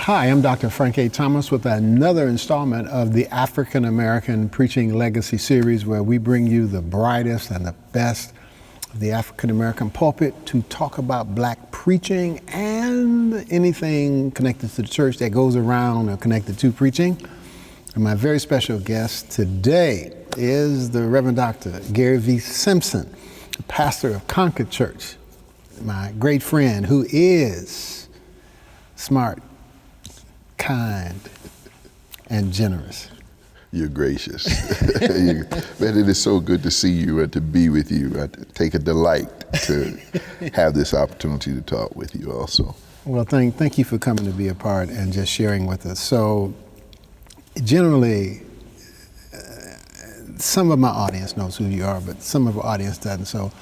Hi, I'm Dr. Frank A. Thomas with another installment of the African American Preaching Legacy Series, where we bring you the brightest and the best of the African American pulpit to talk about black preaching and anything connected to the church that goes around or connected to preaching. And my very special guest today is the Reverend Dr. Gary V. Simpson, pastor of Concord Church, my great friend who is smart, kind, and generous. You're gracious. Man, it is so good to see you and to be with you. I take a delight to have this opportunity to talk with you also. Well, thank you for coming to be a part and just sharing with us. So generally, some of my audience knows who you are, but some of our audience doesn't. So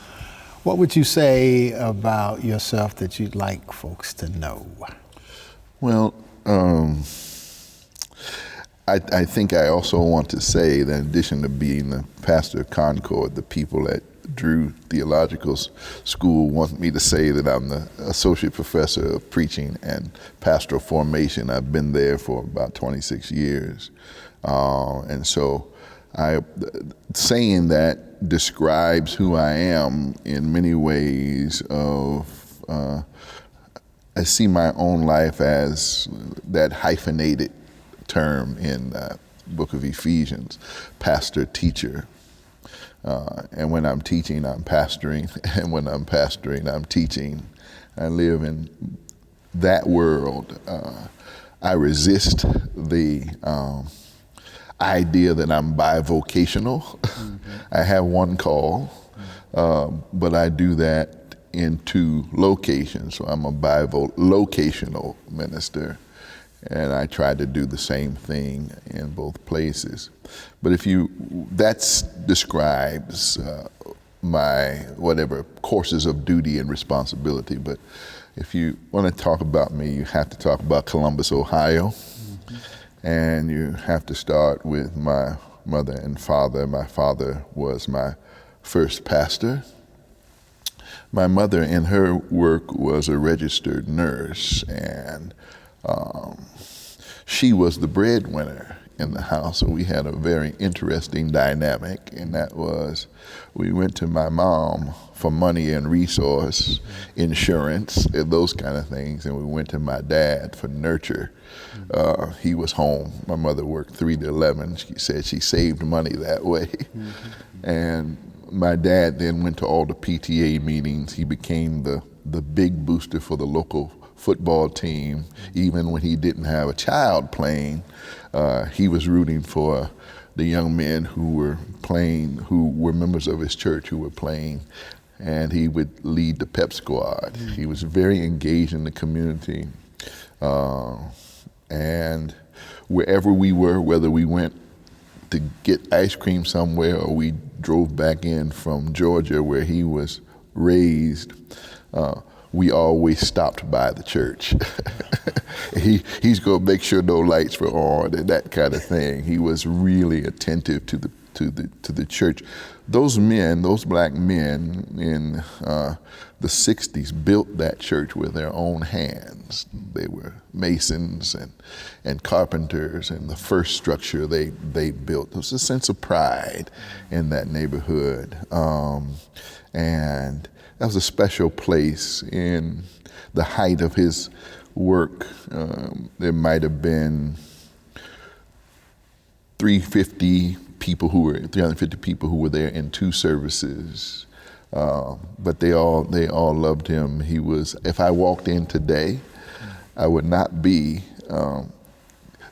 what would you say about yourself that you'd like folks to know? Well, I think I also want to say that in addition to being the pastor of Concord, the people at Drew Theological School want me to say that I'm the Associate Professor of Preaching and Pastoral Formation. I've been there for about 26 years. And so saying that describes who I am in many ways I see my own life as that hyphenated term in the book of Ephesians, pastor, teacher. And when I'm teaching, I'm pastoring. And when I'm pastoring, I'm teaching. I live in that world. I resist the idea that I'm bivocational. Mm-hmm. I have one call, but I do that in two locations. So I'm a bivocational minister, and I try to do the same thing in both places. But that describes my whatever courses of duty and responsibility. But if you want to talk about me, you have to talk about Columbus, Ohio. Mm-hmm. And you have to start with my mother and father. My father was my first pastor. My mother in her work was a registered nurse, and she was the breadwinner in the house. So we had a very interesting dynamic, and that was we went to my mom for money and resource, insurance, and those kind of things, and we went to my dad for nurture. He was home. My mother worked 3 to 11. She said she saved money that way. Mm-hmm. And my dad then went to all the PTA meetings. He became the big booster for the local football team. Even when he didn't have a child playing, he was rooting for the young men who were playing, who were members of his church who were playing, and he would lead the pep squad. Mm-hmm. He was very engaged in the community. And wherever we were, whether we went to get ice cream somewhere or we drove back in from Georgia where he was raised, we always stopped by the church. He's gonna make sure no lights were on and that kind of thing. He was really attentive to the church. Those black men in the 60s built that church with their own hands. They were masons and carpenters, and the first structure they built. There was a sense of pride in that neighborhood. And that was a special place in the height of his work. There might have been 350 people who were there in 2 services. But they all loved him. He was, if I walked in today, I would not be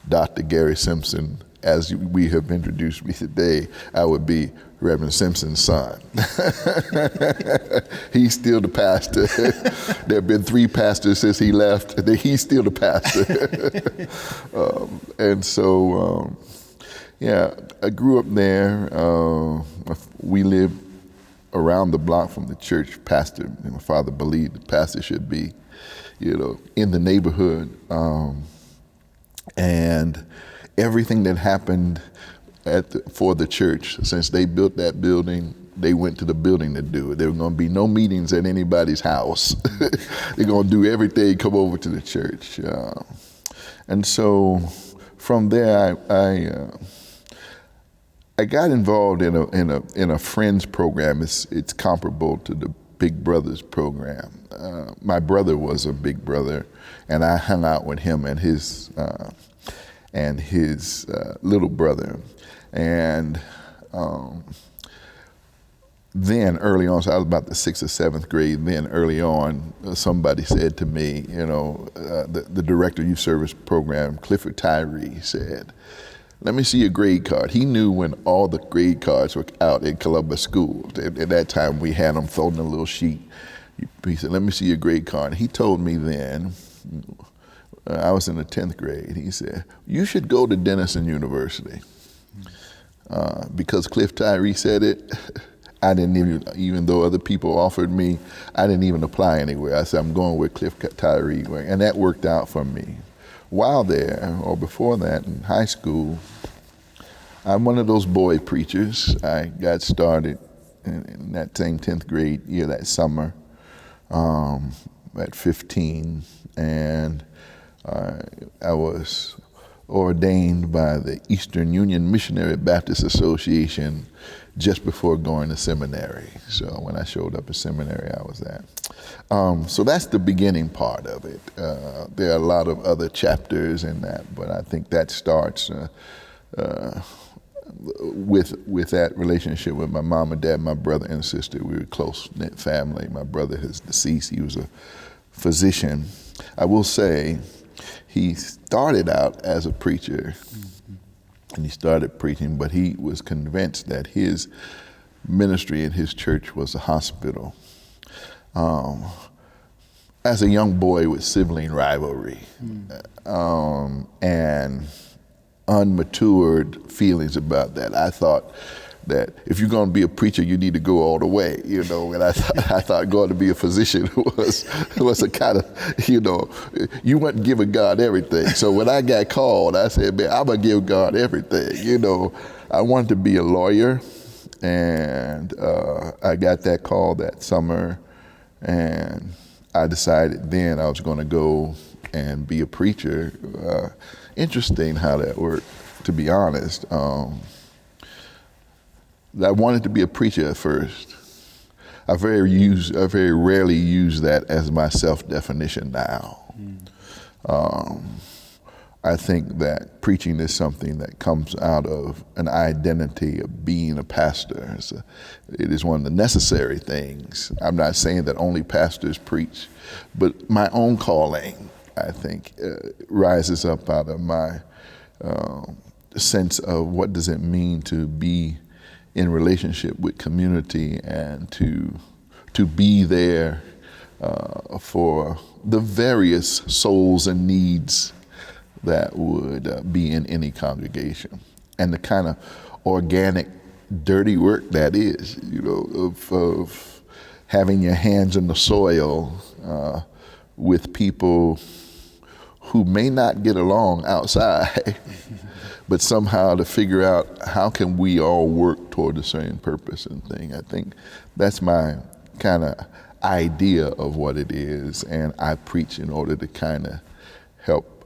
Dr. Gary Simpson, as we have introduced me today. I would be Reverend Simpson's son. He's still the pastor. There have been 3 pastors since he left. He's still the pastor. And so, yeah, I grew up there. We lived around the block from the church. Pastor, my father believed the pastor should be, in the neighborhood. And everything that happened for the church, since they built that building, they went to the building to do it. There were going to be no meetings at anybody's house. They're going to do everything, come over to the church. And so from there, I got involved in a Friends program. It's comparable to the Big Brothers program. My brother was a Big Brother, and I hung out with him and his little brother. And then early on, so I was about the 6th or 7th grade, then early on, somebody said to me, the director of youth service program, Clifford Tyree, said, "Let me see your grade card." He knew when all the grade cards were out in Columbus School. At that time, we had them thrown in a little sheet. He said, "Let me see your grade card." He told me then, I was in the 10th grade, he said, "You should go to Denison University." Because Cliff Tyree said it, I didn't even though other people offered me, I didn't even apply anywhere. I said, I'm going where Cliff Tyree went, and that worked out for me. While there, or before that, in high school, I'm one of those boy preachers. I got started in that same 10th grade year that summer at 15, and I was ordained by the Eastern Union Missionary Baptist Association just before going to seminary. So when I showed up at seminary, I was that. So that's the beginning part of it. There are a lot of other chapters in that, but I think that starts with that relationship with my mom and dad, my brother and sister. We were a close-knit family. My brother is deceased. He was a physician. I will say he started out as a preacher, and he started preaching, but he was convinced that his ministry in his church was a hospital. As a young boy with sibling rivalry and unmatured feelings about that, I thought that if you're going to be a preacher, you need to go all the way, and I thought going to be a physician was a kind of, you wasn't giving God everything. So when I got called, I said, man, I'm going to give God everything. I wanted to be a lawyer, and I got that call that summer, and I decided then I was going to go and be a preacher. Interesting how that worked, to be honest. I wanted to be a preacher at first. I very rarely use that as my self-definition now. I think that preaching is something that comes out of an identity of being a pastor. It is one of the necessary things. I'm not saying that only pastors preach, but my own calling, I think, rises up out of my sense of what does it mean to be in relationship with community and to be there for the various souls and needs that would be in any congregation, and the kind of organic, dirty work that is, of having your hands in the soil with people who may not get along outside, but somehow to figure out how can we all work toward the same purpose and thing. I think that's my kind of idea of what it is, and I preach in order to kind of help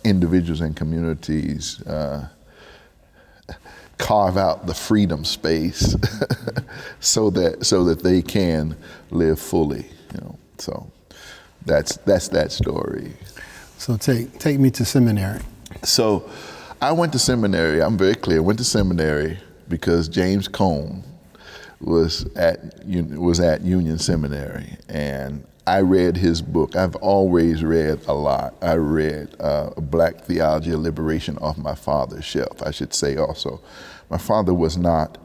individuals and communities carve out the freedom space so that they can live fully. So that's that story. So take me to seminary. So I went to seminary. I'm very clear. Went to seminary because James Cone was at Union Seminary, and I read his book. I've always read a lot. I read Black Theology of Liberation off my father's shelf. I should say also, my father was not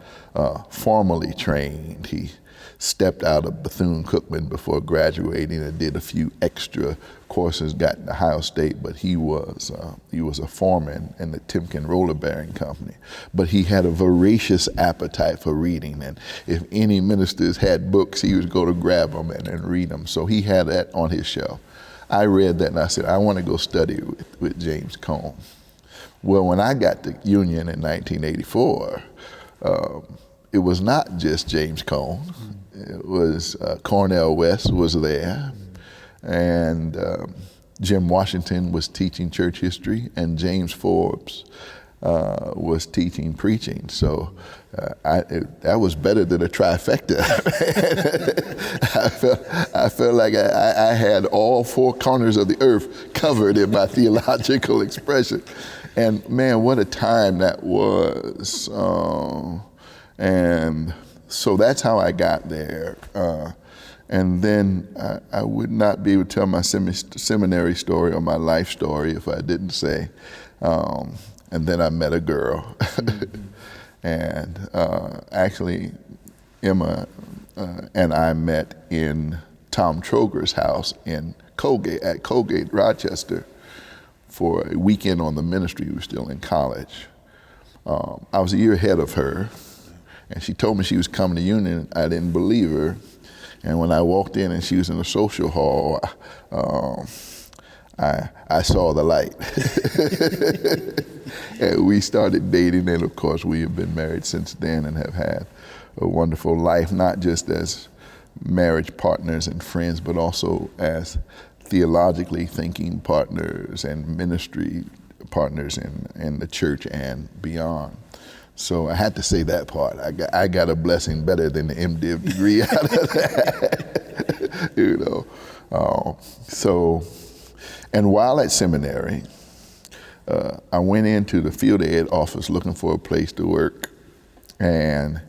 formally trained. He stepped out of Bethune-Cookman before graduating and did a few extra courses, got into Ohio State, but he was a foreman in the Timken roller bearing company. But he had a voracious appetite for reading, and if any ministers had books, he would go to grab them and read them. So he had that on his shelf. I read that and I said, I want to go study with James Cone. Well, when I got to Union in 1984, it was not just James Cone. It was Cornel West was there, and Jim Washington was teaching church history, and James Forbes was teaching preaching. So that was better than a trifecta. I felt like I had all four corners of the earth covered in my theological expression. And man, what a time that was. And so that's how I got there. And then I would not be able to tell my seminary story or my life story if I didn't say, and then I met a girl. And actually, Emma and I met in Tom Troger's house in Colgate, at Colgate, Rochester, for a weekend on the ministry. We were still in college. I was a year ahead of her, and she told me she was coming to Union. I didn't believe her. And when I walked in and she was in the social hall, I saw the light. And we started dating, and of course we have been married since then and have had a wonderful life, not just as marriage partners and friends, but also as theologically thinking partners and ministry partners in the church and beyond. So I had to say that part. I got a blessing better than the MDiv degree out of that, you know. And while at seminary, I went into the field ed office looking for a place to work, and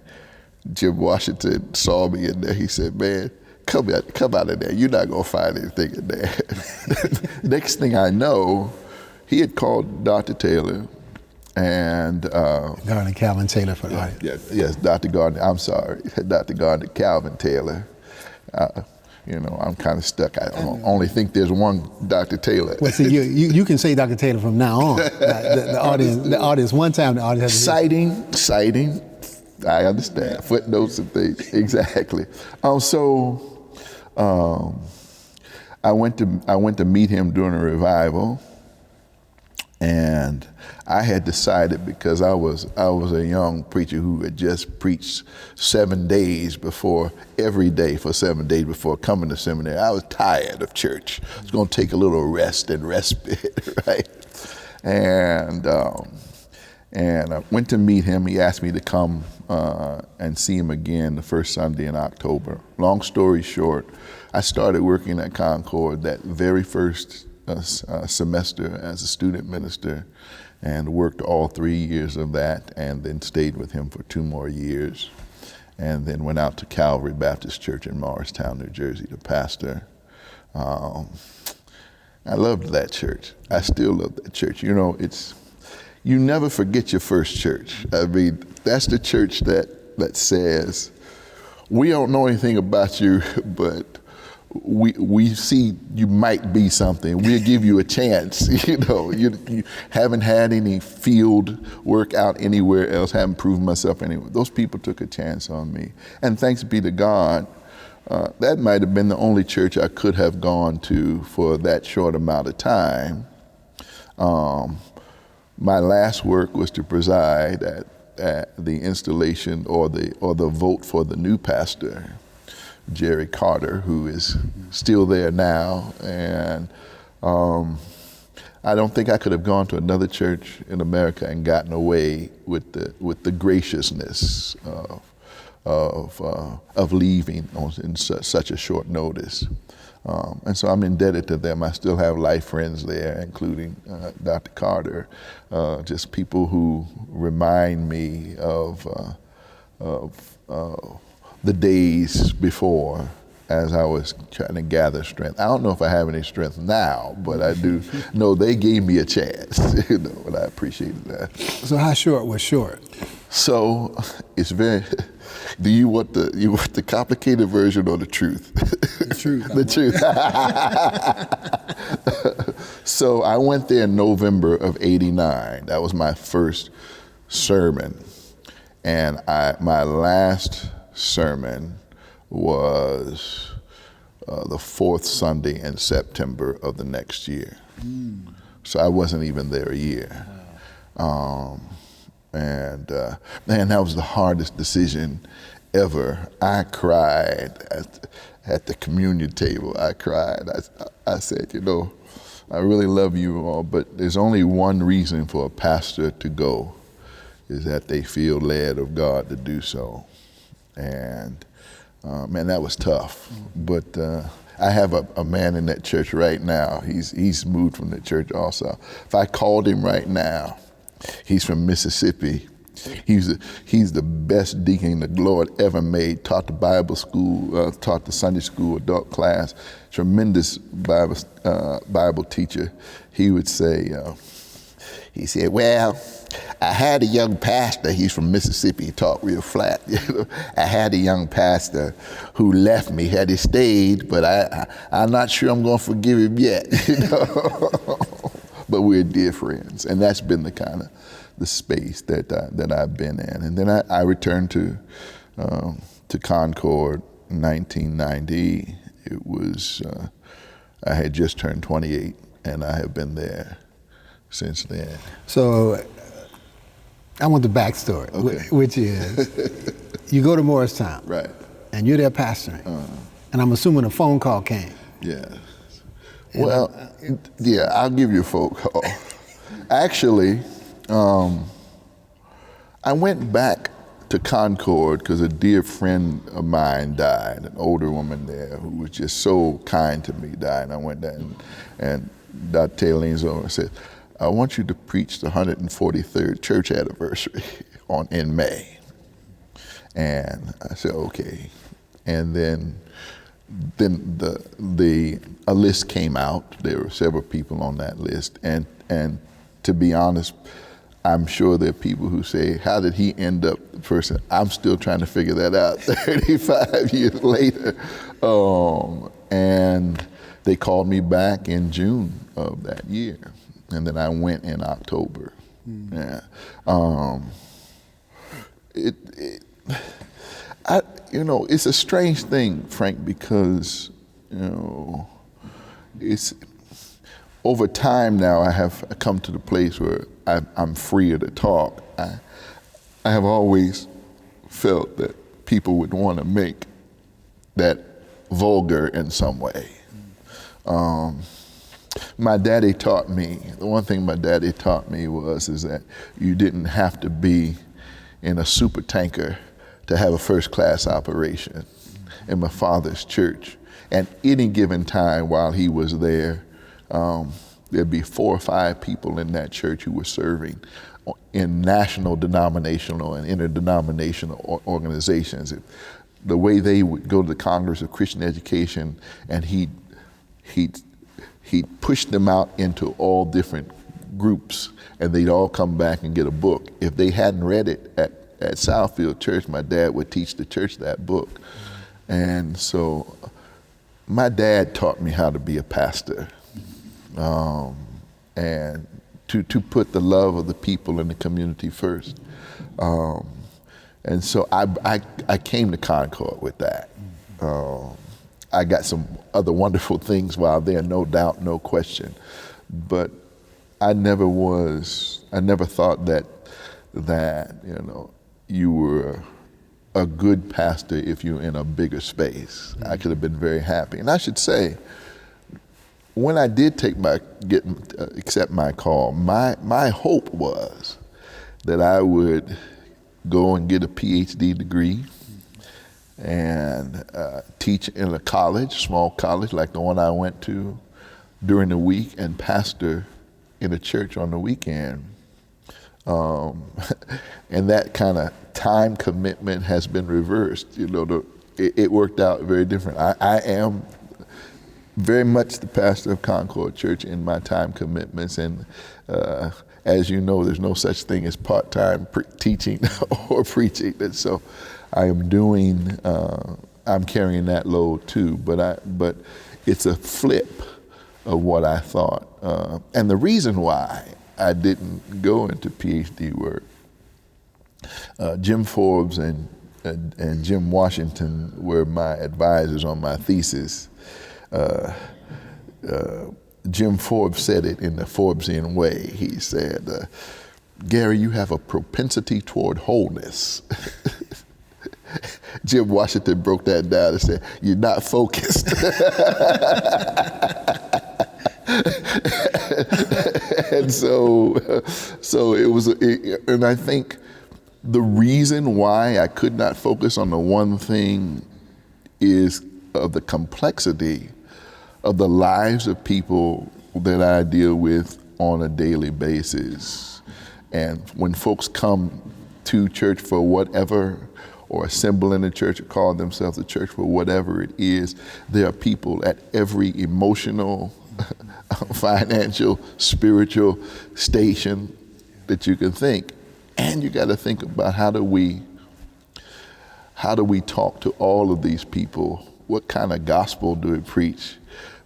Jim Washington saw me in there. He said, "Man, come out of there. You're not gonna find anything in there." Next thing I know, he had called Dr. Taylor and Gardner Calvin Taylor for the audience. Yes, Dr. Gardner. I'm sorry, Dr. Gardner Calvin Taylor. You know, I'm kind of stuck. I only think there's one Dr. Taylor. Well, see, you can say Dr. Taylor from now on. The audience, one time the audience has to citing. I understand footnotes and things exactly. I went to meet him during a revival, and I had decided, because I was a young preacher who had just preached 7 days before, every day for 7 days before coming to seminary. I was tired of church. I was going to take a little rest and respite, right? And I went to meet him. He asked me to come and see him again the first Sunday in October. Long story short, I started working at Concord that very first semester as a student minister, and worked all 3 years of that, and then stayed with him for 2 more years, and then went out to Calvary Baptist Church in Morristown, New Jersey to pastor. I loved that church. I still love that church. You know, you never forget your first church. I mean, that's the church that says, we don't know anything about you, but we see you might be something. We'll give you a chance. You know, you haven't had any field work out anywhere else, haven't proven myself anywhere. Those people took a chance on me. And thanks be to God, that might have been the only church I could have gone to for that short amount of time. My last work was to preside at the installation or the vote for the new pastor, Jerry Carter, who is still there now. And I don't think I could have gone to another church in America and gotten away with the graciousness of leaving in such a short notice. And so I'm indebted to them. I still have life friends there, including Dr. Carter, just people who remind me of the days before, as I was trying to gather strength. I don't know if I have any strength now, but I do know they gave me a chance, you know, and I appreciated that. So how short was short? So it's very. Do you want the complicated version or the truth? The truth. The truth. So I went there in November of '89. That was my first sermon, and my last sermon was the 4th Sunday in September of the next year. So I wasn't even there a year. Man, that was the hardest decision ever. I cried at the communion table. I cried. I said, you know, I really love you all, but there's only one reason for a pastor to go, is that they feel led of God to do so. And man, that was tough. But I have a man in that church right now. He's moved from the church also. If I called him right now, he's from Mississippi. He's the best deacon the Lord ever made. Taught the Bible school, taught the Sunday school adult class. Tremendous Bible teacher. He would say, he said, "Well, I had a young pastor." He's from Mississippi. He talked real flat. "I had a young pastor who left me. Had he stayed, but I'm not sure I'm going to forgive him yet." But we're dear friends, and that's been the kind of the space that I've been in. And then I returned to Concord in 1990. It was I had just turned 28, and I have been there since then. So I want the backstory, okay. Which is you go to Morristown, right, and you're there pastoring, and I'm assuming a phone call came. Yeah. Well, yeah, I'll give you a phone call. Actually, I went back to Concord because a dear friend of mine died, an older woman there who was just so kind to me died. And I went there and Doctare leans over and said, "I want you to preach the 143rd church anniversary in May." And I said, okay. And then a list came out. There were several people on that list. And to be honest, I'm sure there are people who say, "How did he end up the person?" I'm still trying to figure that out 35 years later. And they called me back in June of that year. And then I went in October. Yeah. It's a strange thing, Frank, because, it's over time now I have come to the place where I'm freer to talk. I have always felt that people would want to make that vulgar in some way. My daddy taught me, the one thing my daddy taught me is that you didn't have to be in a super tanker to have a first class operation. In my father's church. At any given time while he was there, there'd be 4 or 5 people in that church who were serving in national, denominational, and interdenominational organizations. The way they would go to the Congress of Christian Education, and he'd push them out into all different groups, and they'd all come back and get a book. If they hadn't read it at Southfield Church, my dad would teach the church that book. And so my dad taught me how to be a pastor, and to put the love of the people in the community first. And so I came to Concord with that. I got some other wonderful things while there, no doubt, no question. But I never thought that you were a good pastor if you're in a bigger space. I could have been very happy. And I should say, when I did accept my call, my hope was that I would go and get a PhD degree and teach in a college, small college like the one I went to during the week, and pastor in a church on the weekend. And that kind of time commitment has been reversed. It worked out very different. I am very much the pastor of Concord Church in my time commitments, and as you know, there's no such thing as part-time teaching or preaching, and so I am I'm carrying that load too, but it's a flip of what I thought. And the reason why I didn't go into PhD work, Jim Forbes and Jim Washington were my advisors on my thesis. Jim Forbes said it in the Forbesian way. He said, "Gary, you have a propensity toward wholeness." Jim Washington broke that down and said, "You're not focused." And so it was, and I think the reason why I could not focus on the one thing is of the complexity of the lives of people that I deal with on a daily basis. And when folks come to church for whatever, or assemble in the church or call themselves a church for whatever it is, there are people at every emotional, financial, spiritual station that you can think. And you got to think about how do we talk to all of these people? What kind of gospel do we preach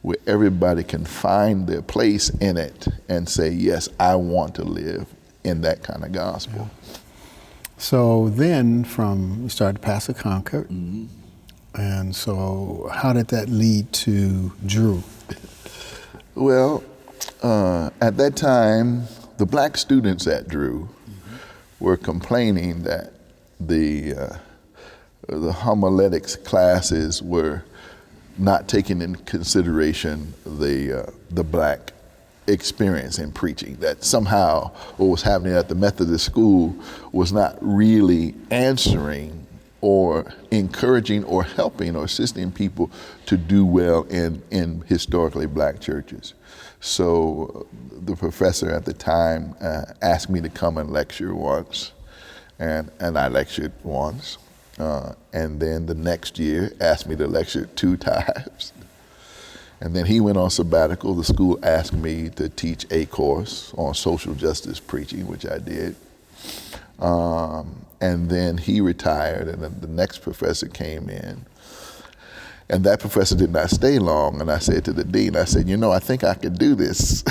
where everybody can find their place in it and say, yes, I want to live in that kind of gospel? Yeah. So then you started to pastor Concord. Mm-hmm. And so how did that lead to Drew? Well, at that time, the black students at Drew were complaining that the homiletics classes were not taking into consideration the black experience in preaching, that somehow what was happening at the Methodist school was not really answering or encouraging or helping or assisting people to do well in historically black churches. So the professor at the time asked me to come and lecture once, and I lectured once, and then the next year asked me to lecture 2 times. And then he went on sabbatical. The school asked me to teach a course on social justice preaching, which I did. And then he retired, and then the next professor came in. And that professor did not stay long. And I said to the dean, I said, I think I could do this.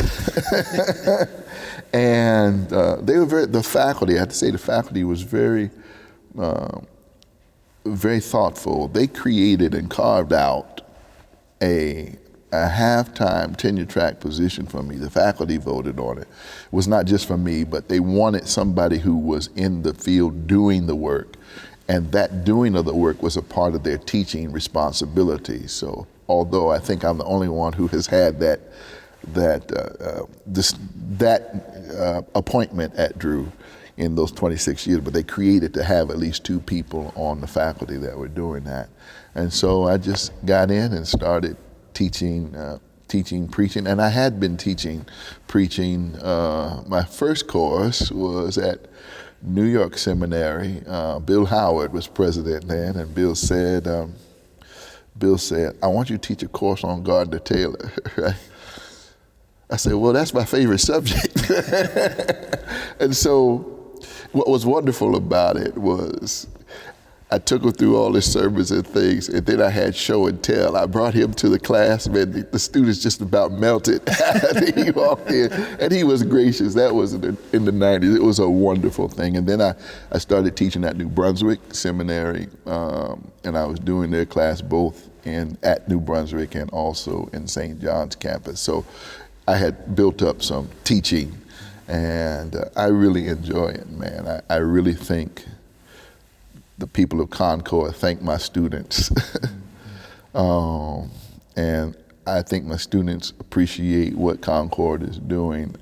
And they were the faculty, I have to say the faculty was very, very thoughtful. They created and carved out a half-time tenure-track position for me. The faculty voted on it. It was not just for me, but they wanted somebody who was in the field doing the work, and that doing of the work was a part of their teaching responsibility. So although I think I'm the only one who has had that appointment at Drew in those 26 years, but they created to have at least 2 people on the faculty that were doing that. And so I just got in and started teaching, preaching, and I had been preaching. My first course was at New York Seminary. Bill Howard was president then, and Bill said, I want you to teach a course on Gardner Taylor, right? I said, well, that's my favorite subject. And so what was wonderful about it was I took him through all his sermons and things, and then I had show and tell. I brought him to the class, man, the students just about melted. He walked in, and he was gracious. That was in the 90s. It was a wonderful thing. And then I started teaching at New Brunswick Seminary, and I was doing their class both at New Brunswick and also in St. John's campus. So I had built up some teaching, and I really enjoy it, man. I really think the people of Concord thank my students. And I think my students appreciate what Concord is doing.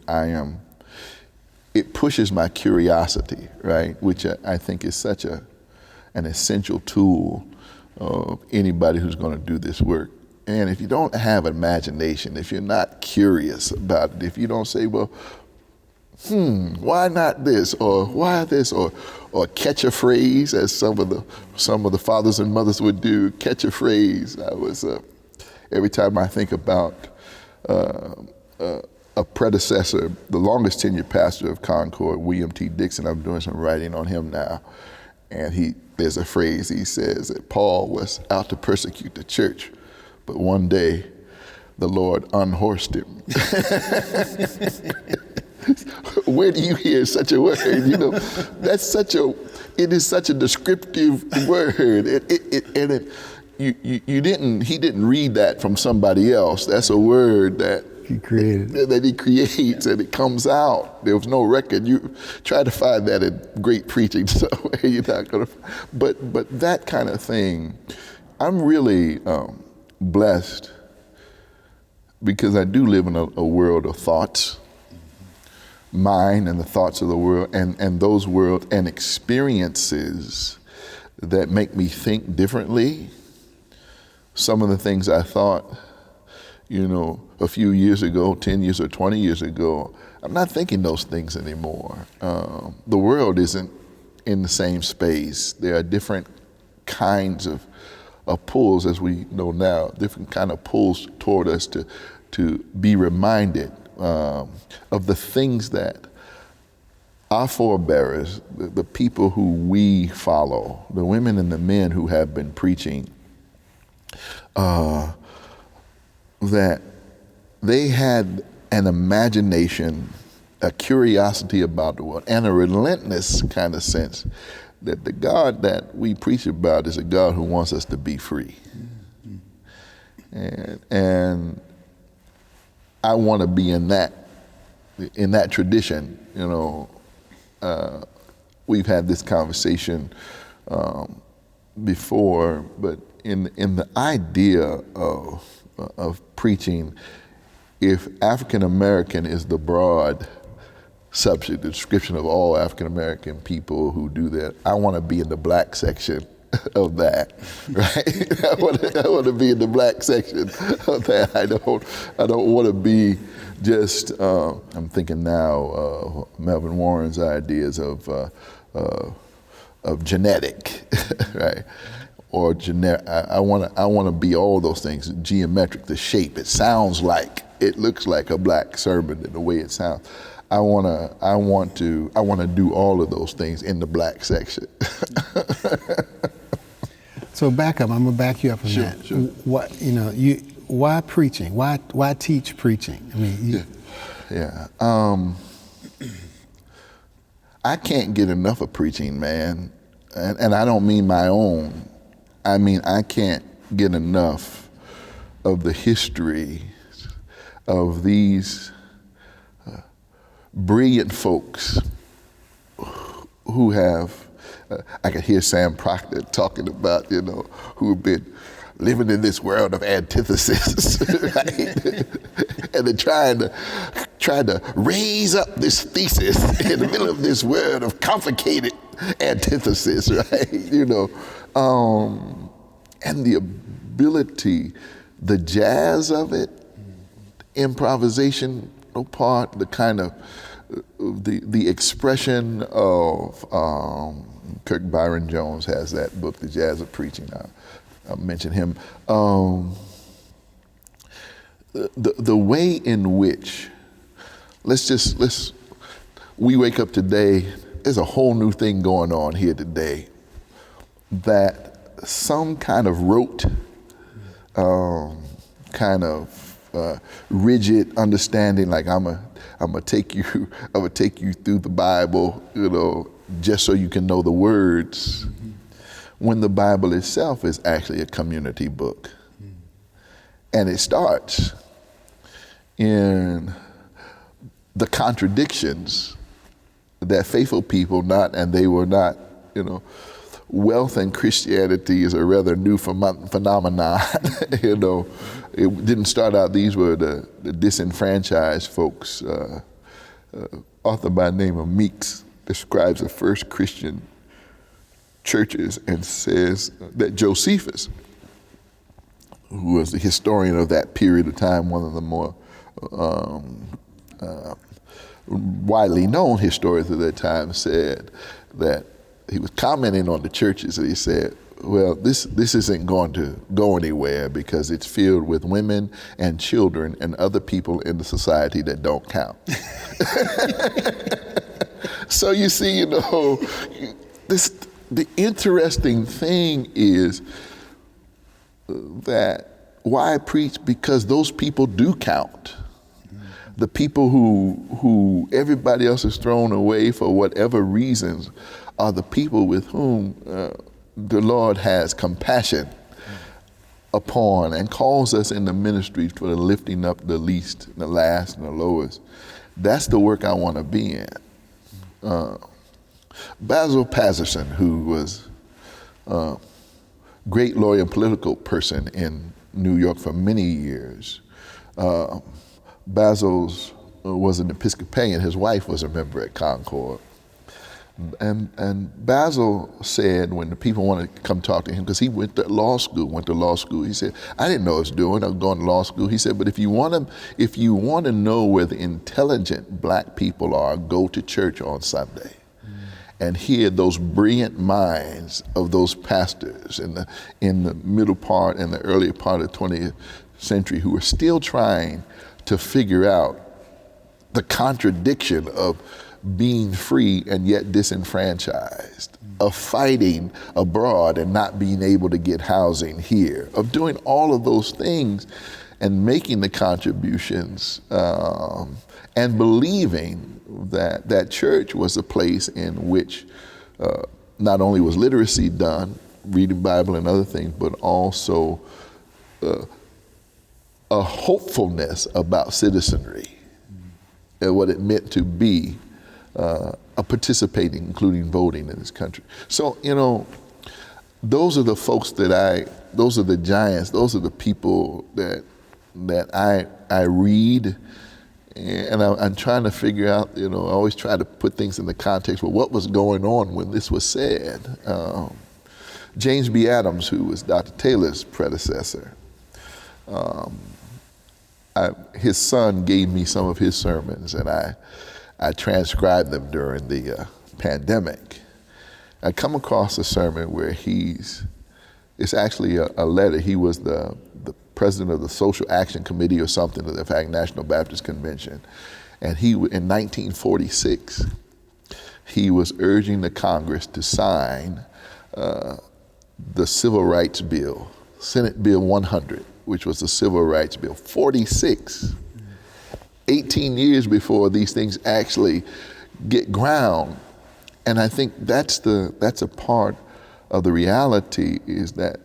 It pushes my curiosity, right? Which I think is such an essential tool of anybody who's gonna do this work. And if you don't have imagination, if you're not curious about it, if you don't say, well, why not this, or why this, or catch a phrase, as some of the fathers and mothers would do, catch a phrase. I was every time I think about a predecessor, the longest tenured pastor of Concord, William T. Dixon. I'm doing some writing on him now, and there's a phrase he says that Paul was out to persecute the church, but one day the Lord unhorsed him. Where do you hear such a word? It is such a descriptive word. He didn't read that from somebody else. That's a word that he created. That he creates, and it comes out. There was no record. You try to find that in great preaching somewhere. You're not gonna. But that kind of thing, I'm really blessed because I do live in a world of thoughts, mine and the thoughts of the world, and those worlds and experiences that make me think differently. Some of the things I thought, a few years ago, 10 years or 20 years ago, I'm not thinking those things anymore. The world isn't in the same space. There are different kinds of pulls, as we know now, different kind of pulls toward us to be reminded of the things that our forebearers, the people who we follow, the women and the men who have been preaching, that they had an imagination, a curiosity about the world, and a relentless kind of sense that the God that we preach about is a God who wants us to be free. And I want to be in that tradition. We've had this conversation before, but in the idea of preaching, if African American is the broad subject, the description of all African American people who do that, I want to be in the black section of that, right? I want to be in the black section of that. I don't want to be just. I'm thinking now Melvin Warren's ideas of genetic, right? Or generic. I want to be all those things. Geometric, the shape. It sounds like, it looks like a black sermon in the way it sounds. I want to do all of those things in the black section. So back up. I'm gonna back you up on that. Sure. Why preaching? Why teach preaching? I mean, I can't get enough of preaching, man, and I don't mean my own. I mean, I can't get enough of the history of these brilliant folks who have, I could hear Sam Proctor talking about, who have been living in this world of antithesis, right? And they're trying to raise up this thesis in the middle of this world of complicated antithesis, right? And the ability, the jazz of it, improvisation part, the kind of the expression of Kirk Byron Jones has that book, The Jazz of Preaching. I'll mention him. The way in which we wake up today, there's a whole new thing going on here today, that some kind of rote, kind of rigid understanding, like I'm gonna take you through the Bible, just so you can know the words, when the Bible itself is actually a community book. And it starts in the contradictions that faithful people they were not, wealth and Christianity is a rather new phenomenon. It didn't start out, these were the disenfranchised folks. Author by the name of Meeks describes the first Christian churches and says that Josephus, who was the historian of that period of time, one of the more widely known historians of that time, said that he was commenting on the churches, and he said, well, this isn't going to go anywhere because it's filled with women and children and other people in the society that don't count. So you see, the interesting thing is that why preach? Because those people do count. The people who everybody else is thrown away for whatever reasons are the people with whom the Lord has compassion upon and calls us in the ministry for the lifting up the least, the last, and the lowest. That's the work I want to be in. Basil Pazerson, who was a great lawyer and political person in New York for many years, Basil was an Episcopalian. His wife was a member at Concord. And Basil said, when the people wanted to come talk to him, because he went to law school, he said, I didn't know what I was doing, I was going to law school. He said, but if you want to know where the intelligent black people are, go to church on Sunday and hear those brilliant minds of those pastors in the middle part and the earlier part of the 20th century who were still trying to figure out the contradiction of being free and yet disenfranchised, of fighting abroad and not being able to get housing here, of doing all of those things and making the contributions and believing that church was a place in which not only was literacy done, reading Bible and other things, but also a hopefulness about citizenry and what it meant to be a participating, including voting in this country. So, those are the folks those are the giants, those are the people that I read, and I'm trying to figure out, I always try to put things in the context of what was going on when this was said. James B. Adams, who was Dr. Taylor's predecessor, his son gave me some of his sermons, and I transcribed them during the pandemic. I come across a sermon where it's actually a letter. He was the president of the Social Action Committee or something of the National Baptist Convention. And in 1946, he was urging the Congress to sign the Civil Rights Bill, Senate Bill 100, which was the Civil Rights Bill. 46. 18 years before these things actually get ground. And I think that's a part of the reality, is that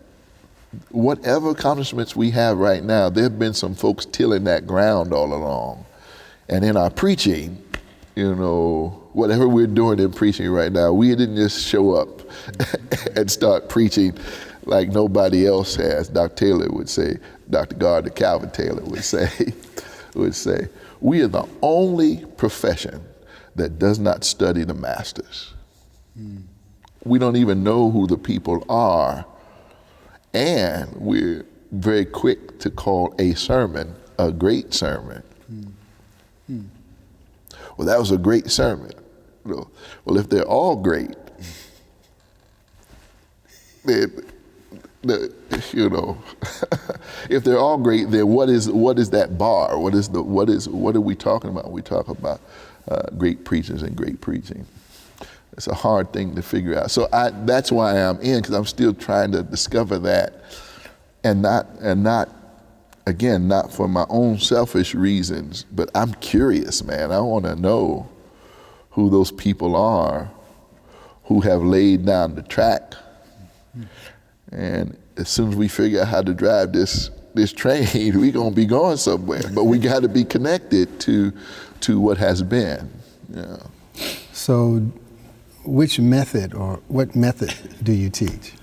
whatever accomplishments we have right now, there have been some folks tilling that ground all along. And in our preaching, whatever we're doing in preaching right now, we didn't just show up and start preaching like nobody else has. Dr. Taylor would say, Dr. Gardner Calvin Taylor would say, we are the only profession that does not study the masters. We don't even know who the people are, and we're very quick to call a sermon a great sermon. Well, that was a great sermon. Well, if they're all great, then if they're all great, then what is that bar? What are we talking about? We talk about great preachers and great preaching. It's a hard thing to figure out. So that's why I'm in, because I'm still trying to discover that, and not for my own selfish reasons, but I'm curious, man. I want to know who those people are who have laid down the track. And as soon as we figure out how to drive this train, we're going to be going somewhere. But we got to be connected to what has been. Yeah. So what method do you teach?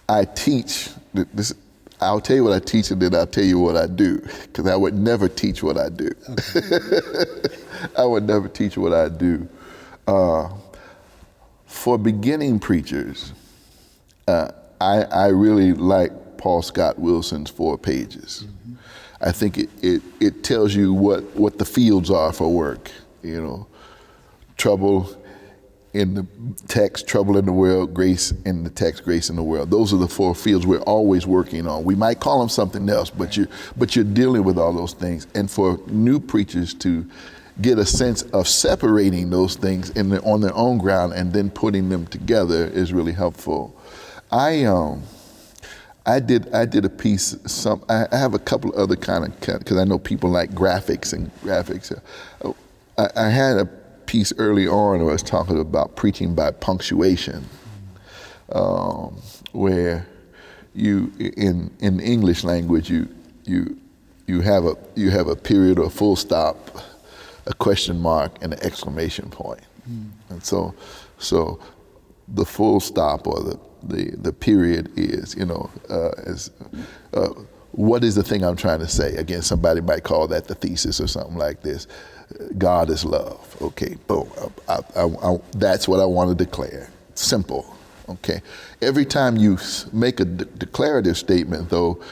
I teach this. I'll tell you what I teach, and then I'll tell you what I do, because I would never teach what I do. Okay. I would never teach what I do. For beginning preachers, I really like Paul Scott Wilson's 4 pages. Mm-hmm. I think it tells you what the fields are for work. Trouble in the text, trouble in the world, grace in the text, grace in the world. Those are the 4 fields we're always working on. We might call them something else, but you're dealing with all those things. And for new preachers to get a sense of separating those things on their own ground and then putting them together is really helpful. I did a piece. I have a couple other because I know people like graphics. I had a piece early on where I was talking about preaching by punctuation, where you in the English language you have a period or a full stop, a question mark, and an exclamation point. And so the full stop or the period is what is the thing I'm trying to say? Again, somebody might call that the thesis or something like this. God is love. Okay, boom. That's what I want to declare. Simple. Okay. Every time you make a declarative statement, though,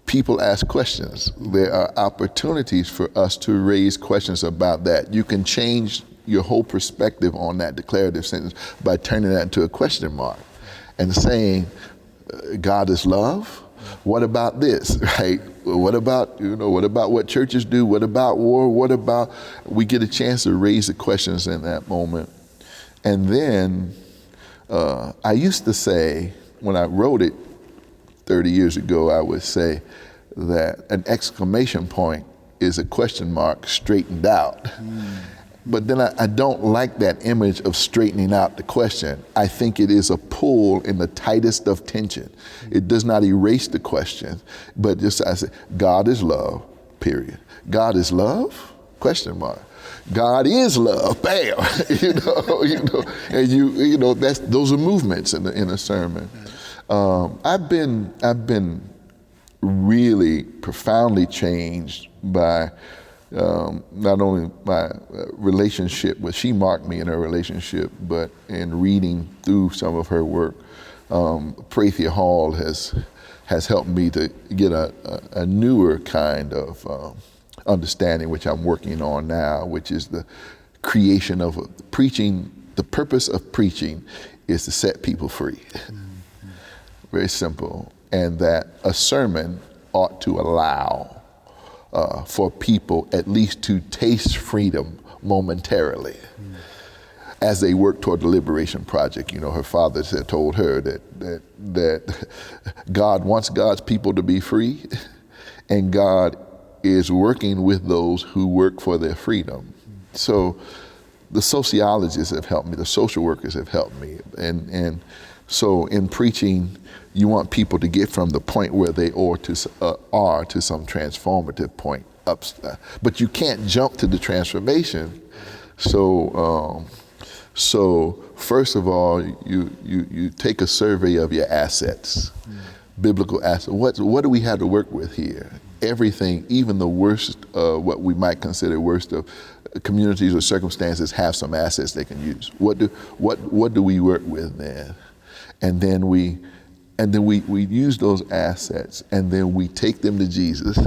people ask questions. There are opportunities for us to raise questions about that. You can change your whole perspective on that declarative sentence by turning that into a question mark and saying, God is love. What about this, right? What about what churches do? What about war? What about, we get a chance to raise the questions in that moment. And then I used to say, when I wrote it 30 years ago, I would say that an exclamation point is a question mark straightened out. But then I don't like that image of straightening out the question. I think it is a pull in the tightest of tension. It does not erase the question, but just I say, God is love, period. God is love, question mark. God is love, bam, and that's, those are movements in a sermon. I've been really profoundly changed by not only my relationship, but she marked me in her relationship, but in reading through some of her work. Prathia Hall has helped me to get a newer kind of understanding, which I'm working on now, which is the creation of preaching. The purpose of preaching is to set people free. Very simple. And that a sermon ought to allow for people at least to taste freedom momentarily as they work toward the Liberation Project. Her father had told her that God wants God's people to be free, and God is working with those who work for their freedom. So the sociologists have helped me, the social workers have helped me, and so in preaching, you want people to get from the point where they are to some transformative point up, but you can't jump to the transformation. So first of all, you take a survey of your assets, biblical assets. What do we have to work with here? Everything, even the worst, what we might consider worst of communities or circumstances, have some assets they can use. What do we work with then? And then we use those assets, and then we take them to Jesus,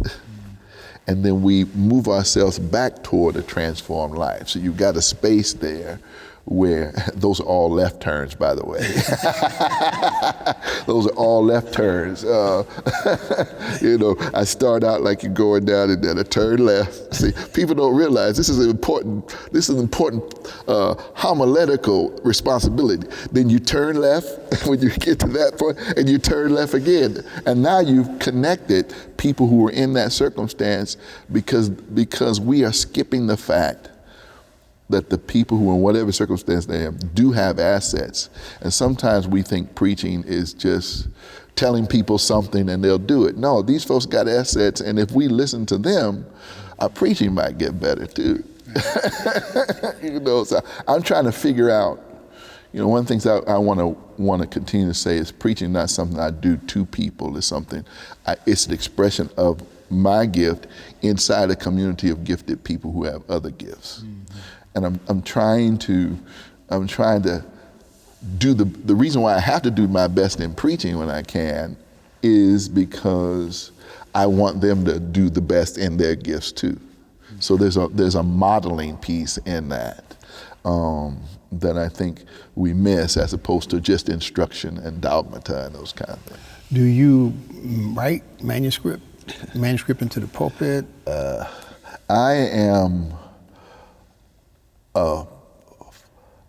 and then we move ourselves back toward a transformed life. So you've got a space there where, those are all left turns, by the way. Those are all left turns. I start out like you're going down and then a turn left. See, people don't realize this is an important homiletical responsibility. Then you turn left when you get to that point, and you turn left again. And now you've connected people who are in that circumstance, because we are skipping the fact that the people who, in whatever circumstance they have, do have assets. And sometimes we think preaching is just telling people something and they'll do it. No, these folks got assets, and if we listen to them, our preaching might get better too. So I'm trying to figure out, one of the things I want to continue to say is preaching not something I do to people. It's something, it's an expression of my gift inside a community of gifted people who have other gifts. And I'm trying to do the reason why I have to do my best in preaching when I can is because I want them to do the best in their gifts too. So there's a modeling piece in that that I think we miss, as opposed to just instruction and dogmata and those kind of things. Do you write manuscript into the pulpit? I am.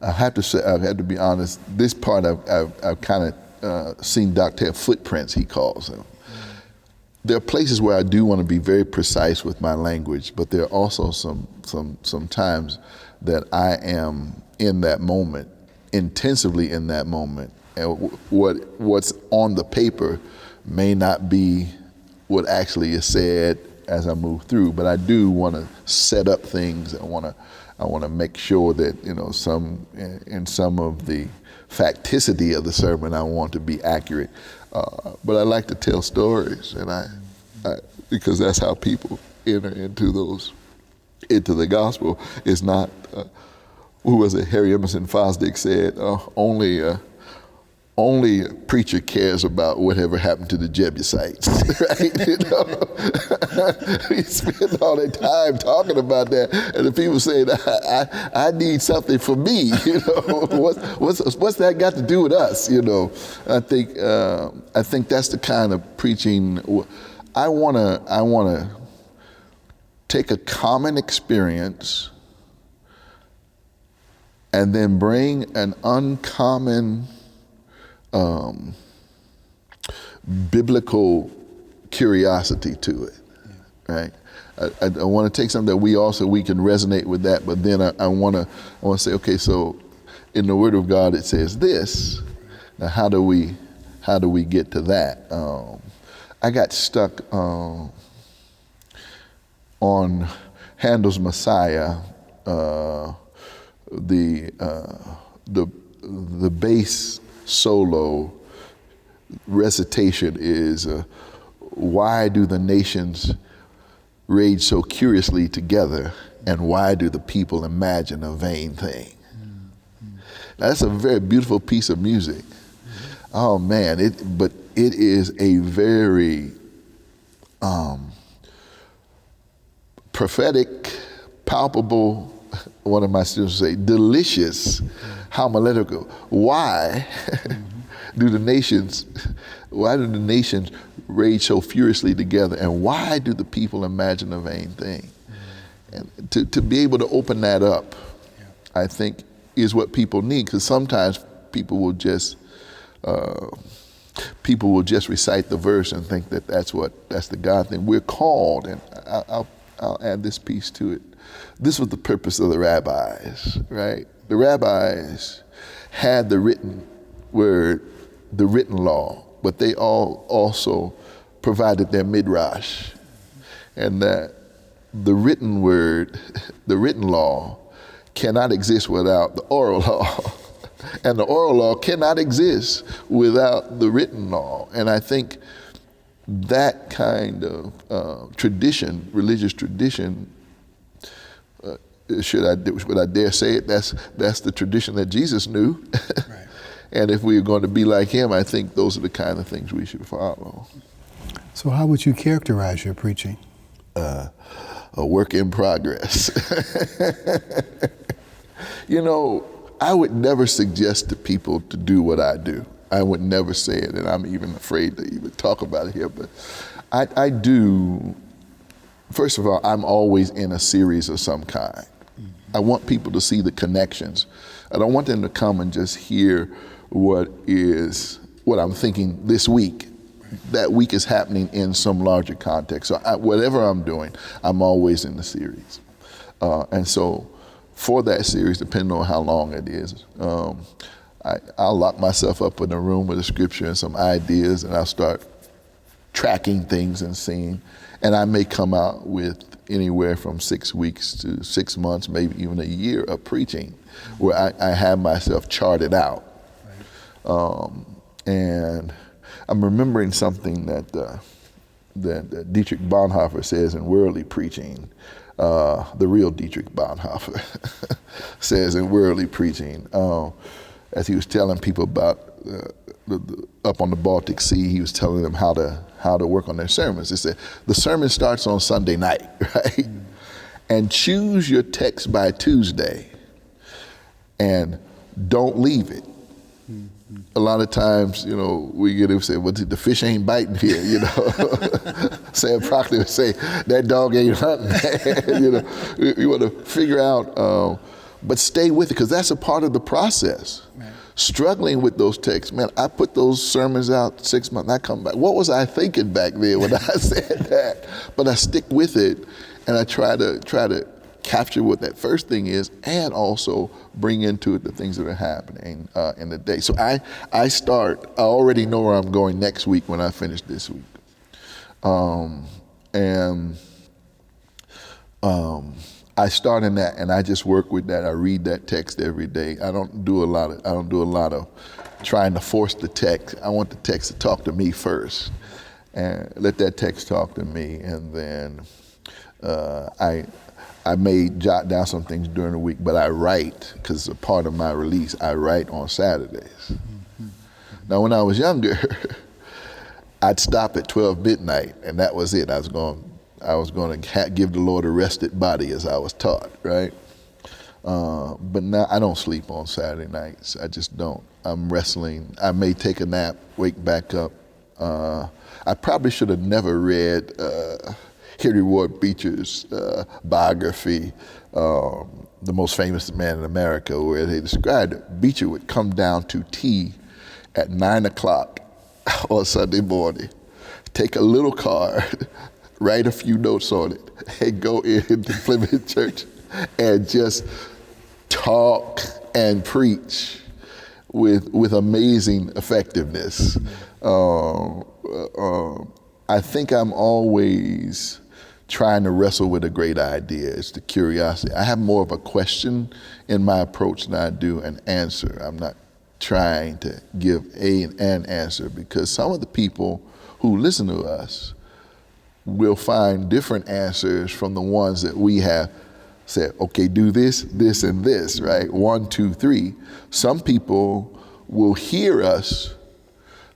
I have to say, I've had to be honest, this part I've kind of seen Doctare footprints, he calls them. There are places where I do want to be very precise with my language, but there are also some times that I am in that moment, intensively in that moment, and what's on the paper may not be what actually is said as I move through, but I do want to set up things. I want to make sure that, in some of the facticity of the sermon, I want to be accurate. But I like to tell stories, and because that's how people enter into the gospel. It's not, who was it? Harry Emerson Fosdick said, only a preacher cares about whatever happened to the Jebusites, right? We spend all that time talking about that, and the people say, I need something for me, what's that got to do with us, I think that's the kind of preaching. I wanna take a common experience and then bring an uncommon biblical curiosity to it, right? I want to take something that we can resonate with that, but then I want to say, okay, so in the Word of God it says this. Now how do we get to that? I got stuck on Handel's Messiah. The bass solo recitation is, why do the nations rage so curiously together, and why do the people imagine a vain thing? Now, that's a very beautiful piece of music. Oh man, but it is a very prophetic, palpable, one of my students say, delicious homiletical. Why do the nations rage so furiously together, and why do the people imagine a vain thing? And to be able to open that up, I think, is what people need, because sometimes people will just recite the verse and think that that's the God thing. We're called, and I'll add this piece to it. This was the purpose of the rabbis, right? The rabbis had the written word, the written law, but they all also provided their midrash, and that the written word, the written law, cannot exist without the oral law, and the oral law cannot exist without the written law. And I think that kind of tradition, religious tradition, should I dare say it, that's the tradition that Jesus knew. Right. And if we're going to be like him, I think those are the kind of things we should follow. So how would you characterize your preaching? A work in progress. I would never suggest to people to do what I do. I would never say it, and I'm even afraid to even talk about it here, but I do. First of all, I'm always in a series of some kind. I want people to see the connections. I don't want them to come and just hear what I'm thinking this week. That week is happening in some larger context. So whatever I'm doing, I'm always in the series. And so for that series, depending on how long it is, I'll lock myself up in a room with a scripture and some ideas, and I'll start tracking things and seeing. And I may come out with anywhere from 6 weeks to 6 months, maybe even a year of preaching, where I have myself charted out. Right. And I'm remembering something that Dietrich Bonhoeffer says in Worldly Preaching. The real Dietrich Bonhoeffer says in Worldly Preaching, as he was telling people about up on the Baltic Sea, he was telling them how to work on their sermons. He said, the sermon starts on Sunday night, right? And choose your text by Tuesday and don't leave it. A lot of times, we get to say, well, the fish ain't biting here, Sam Proctor would say, that dog ain't hunting. You want to figure out, but stay with it, because that's a part of the process. Right. Struggling with those texts, man, I put those sermons out 6 months, and I come back. What was I thinking back then when I said that? But I stick with it, and I try to capture what that first thing is, and also bring into it the things that are happening in the day. So I already know where I'm going next week when I finish this week. I start in that, and I just work with that. I read that text every day. I don't do a lot of trying to force the text. I want the text to talk to me first. and let that text talk to me, and then I may jot down some things during the week, but I write, because a part of my release, I write on Saturdays. Now, when I was younger, I'd stop at 12 midnight, and that was it. I was going to give the Lord a rested body, as I was taught, right? But now I don't sleep on Saturday nights. I just don't. I'm wrestling. I may take a nap, wake back up. I probably should have never read Henry Ward Beecher's biography, The Most Famous Man in America, where they described it. Beecher would come down to tea at 9 o'clock on Sunday morning, take a little card, write a few notes on it, and go into Plymouth Church and just talk and preach with amazing effectiveness. I think I'm always trying to wrestle with a great idea. It's the curiosity. I have more of a question in my approach than I do an answer. I'm not trying to give an answer, because some of the people who listen to us will find different answers from the ones that we have said, okay, do this, this, and this, right? 1, 2, 3. Some people will hear us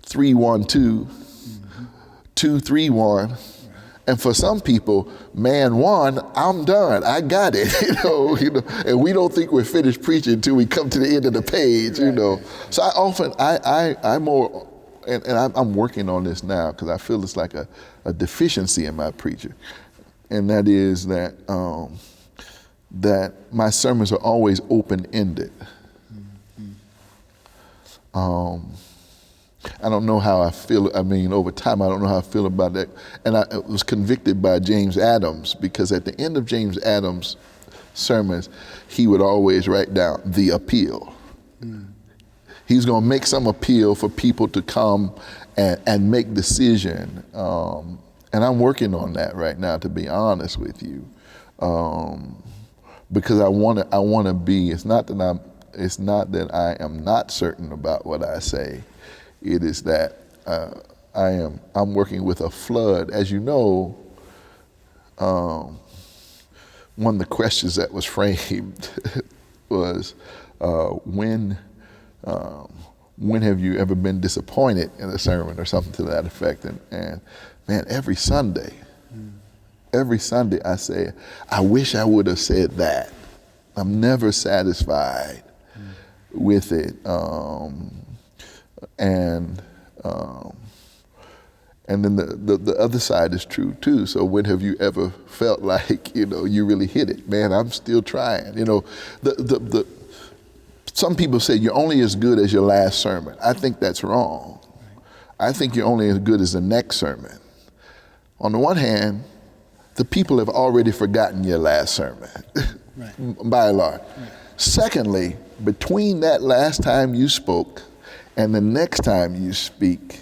3, 1, 2, 2, 3, 1. And for some people, man 1, I'm done. I got it, you know. And we don't think we're finished preaching until we come to the end of the page, you know. So I often, I'm more, and I'm working on this now, because I feel it's like a deficiency in my preaching, and that is that that my sermons are always open-ended. I don't know how I feel. I mean, over time, I don't know how I feel about that. And I was convicted by James Adams, because at the end of James Adams' sermons, he would always write down the appeal. He's going to make some appeal for people to come and make decision. And I'm working on that right now, to be honest with you, because I want to be. It's not that I am not certain about what I say. It is that I'm working with a flood. As you know, one of the questions that was framed was, when have you ever been disappointed in a sermon, or something to that effect? And man, every Sunday I say, I wish I would have said that. I'm never satisfied with it. And then the other side is true too. So when have you ever felt like, you really hit it? Man, I'm still trying. Some people say you're only as good as your last sermon. I think that's wrong. I think you're only as good as the next sermon. On the one hand, the people have already forgotten your last sermon, by and large. Right. Secondly, between that last time you spoke and the next time you speak,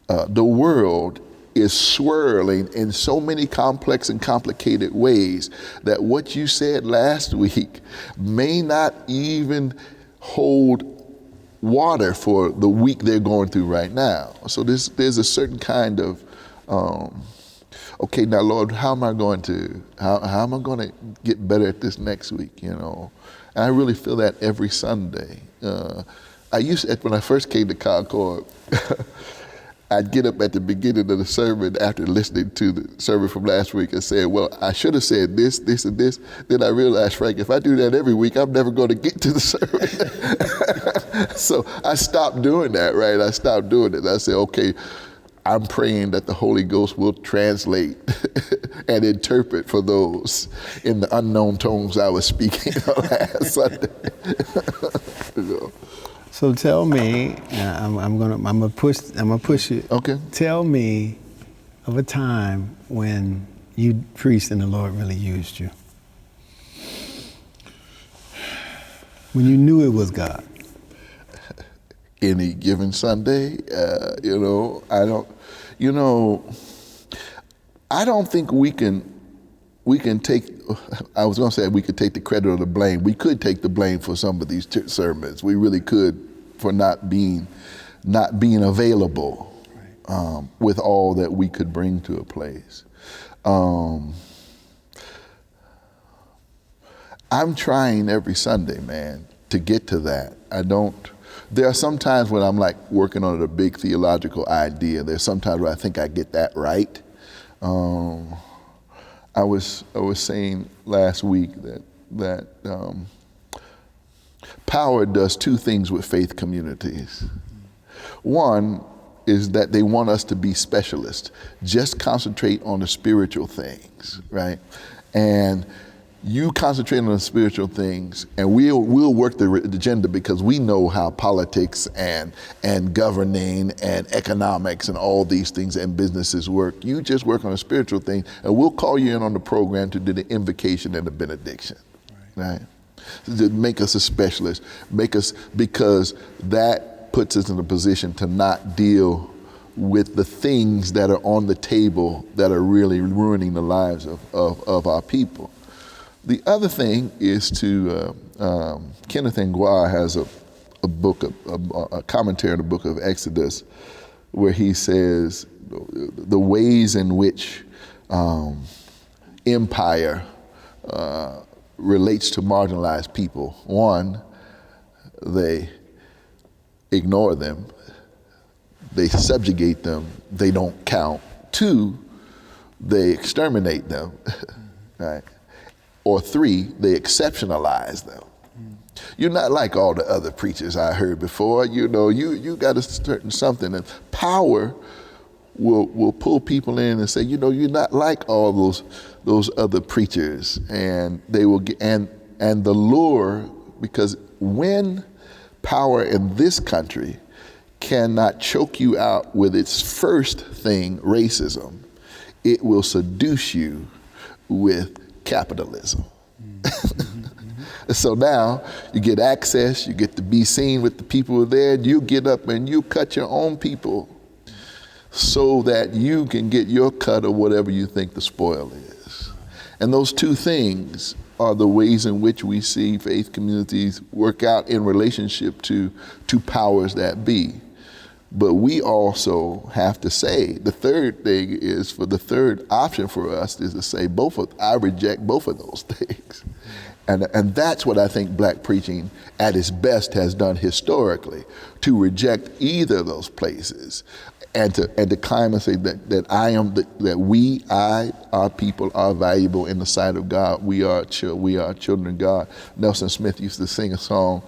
the world is swirling in so many complex and complicated ways that what you said last week may not even hold water for the week they're going through right now. So there's a certain kind of, okay, now Lord, how am I going to get better at this next week? And I really feel that every Sunday. When I first came to Concord, I'd get up at the beginning of the sermon after listening to the sermon from last week and say, well, I should have said this, this, and this. Then I realized, Frank, if I do that every week, I'm never going to get to the sermon. So I stopped doing that, right? I stopped doing it. I said, okay, I'm praying that the Holy Ghost will translate and interpret for those in the unknown tongues I was speaking last Sunday. So tell me, I'm gonna push you. Okay. Tell me of a time when you preached and the Lord really used you. When you knew it was God. Any given Sunday, I don't think we can take, I was going to say we could take the credit or the blame. We could take the blame for some of these sermons. We really could, for not being available. with all that we could bring to a place. I'm trying every Sunday, man, to get to that. There are some times when I'm like working on a big theological idea. There's sometimes where I think I get that right. I was saying last week that power does two things with faith communities. One is that they want us to be specialists, just concentrate on the spiritual things, right? And you concentrate on the spiritual things, and we'll work the agenda because we know how politics and governing and economics and all these things and businesses work. You just work on the spiritual thing, and we'll call you in on the program to do the invocation and the benediction, right? To make us a specialist, because that puts us in a position to not deal with the things that are on the table that are really ruining the lives of our people. The other thing is to, Kenneth Nguar has a book, a commentary on the book of Exodus, where he says the ways in which empire relates to marginalized people. One, they ignore them, they subjugate them, they don't count. Two, they exterminate them, right? Or three, they exceptionalize them. You're not like all the other preachers I heard before. You know, you got a certain something, and power will pull people in and say, you know, you're not like all those other preachers, and they will get, and the lure, because when power in this country cannot choke you out with its first thing, racism, it will seduce you with capitalism. So now you get access, you get to be seen with the people who are there, and you get up and you cut your own people so that you can get your cut of whatever you think the spoil is. And those two things are the ways in which we see faith communities work out in relationship to powers that be. But we also have to say, the third thing is, for the third option for us is to say I reject both of those things. And that's what I think black preaching at its best has done historically, to reject either of those places and to climb and say that our people are valuable in the sight of God. We are children of God. Nelson Smith used to sing a song,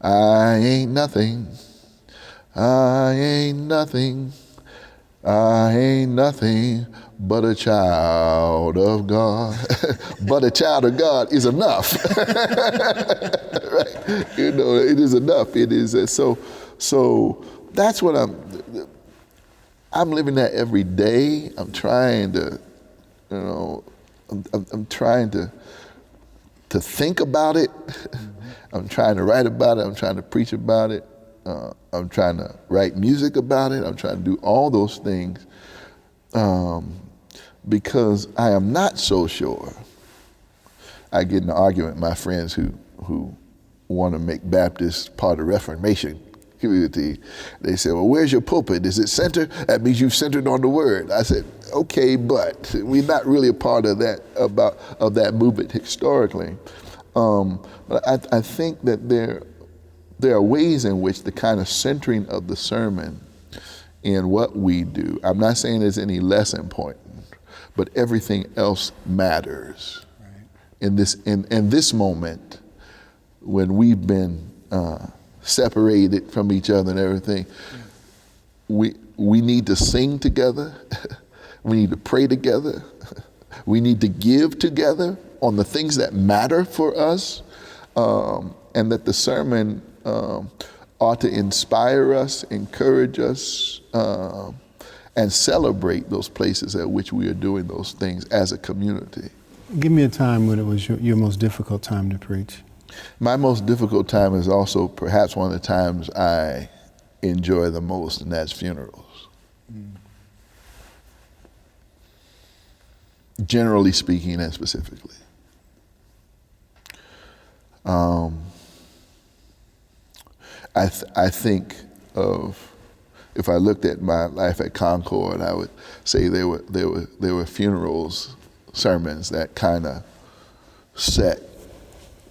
I ain't nothing, I ain't nothing, I ain't nothing but a child of God. But a child of God is enough. Right? You know, it is enough. It is so that's what I'm living that every day. I'm trying to, you know, I'm trying to think about it. I'm trying to write about it. I'm trying to preach about it. I'm trying to write music about it. I'm trying to do all those things because I am not so sure. I get in an argument with my friends who want to make Baptists part of Reformation community. They say, well, where's your pulpit? Is it centered? That means you've centered on the word. I said, okay, but we're not really a part of that, of that movement historically. But I think that there are ways in which the kind of centering of the sermon in what we do, I'm not saying it's any less important, but everything else matters. Right. In this moment when we've been separated from each other and everything, we need to sing together, we need to pray together, we need to give together on the things that matter for us, and that the sermon ought to inspire us, encourage us, and celebrate those places at which we are doing those things as a community. Give me a time when it was your most difficult time to preach. My most difficult time is also perhaps one of the times I enjoy the most, and that's funerals. Generally speaking and specifically. I think of if I looked at my life at Concord, I would say there were funerals, sermons that kind of set,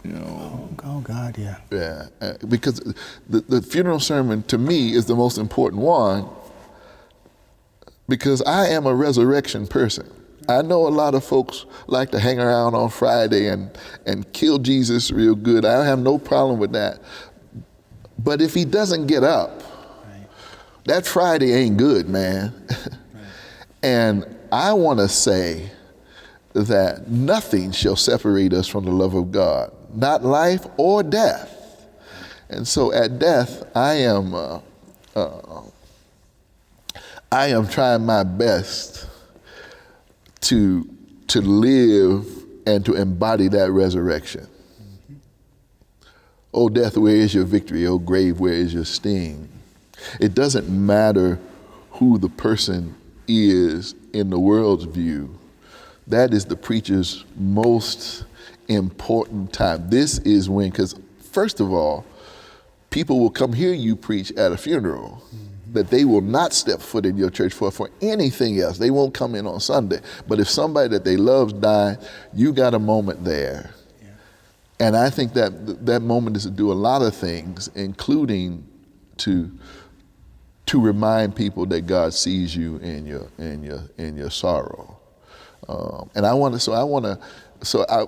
you know. Oh God, yeah. Yeah, because the funeral sermon to me is the most important one, because I am a resurrection person. I know a lot of folks like to hang around on Friday and kill Jesus real good. I have no problem with that. But if he doesn't get up, that Friday ain't good, man. And I want to say that nothing shall separate us from the love of God, not life or death. And so at death, I am trying my best to live and to embody that resurrection. Mm-hmm. Oh, death, where is your victory? Oh, grave, where is your sting? It doesn't matter who the person is in the world's view. That is the preacher's most important time. This is when, because first of all, people will come hear you preach at a funeral, that they will not step foot in your church for anything else. They won't come in on Sunday. But if somebody that they love died, you got a moment there. Yeah. And I think that moment is to do a lot of things, including to remind people that God sees you in your sorrow.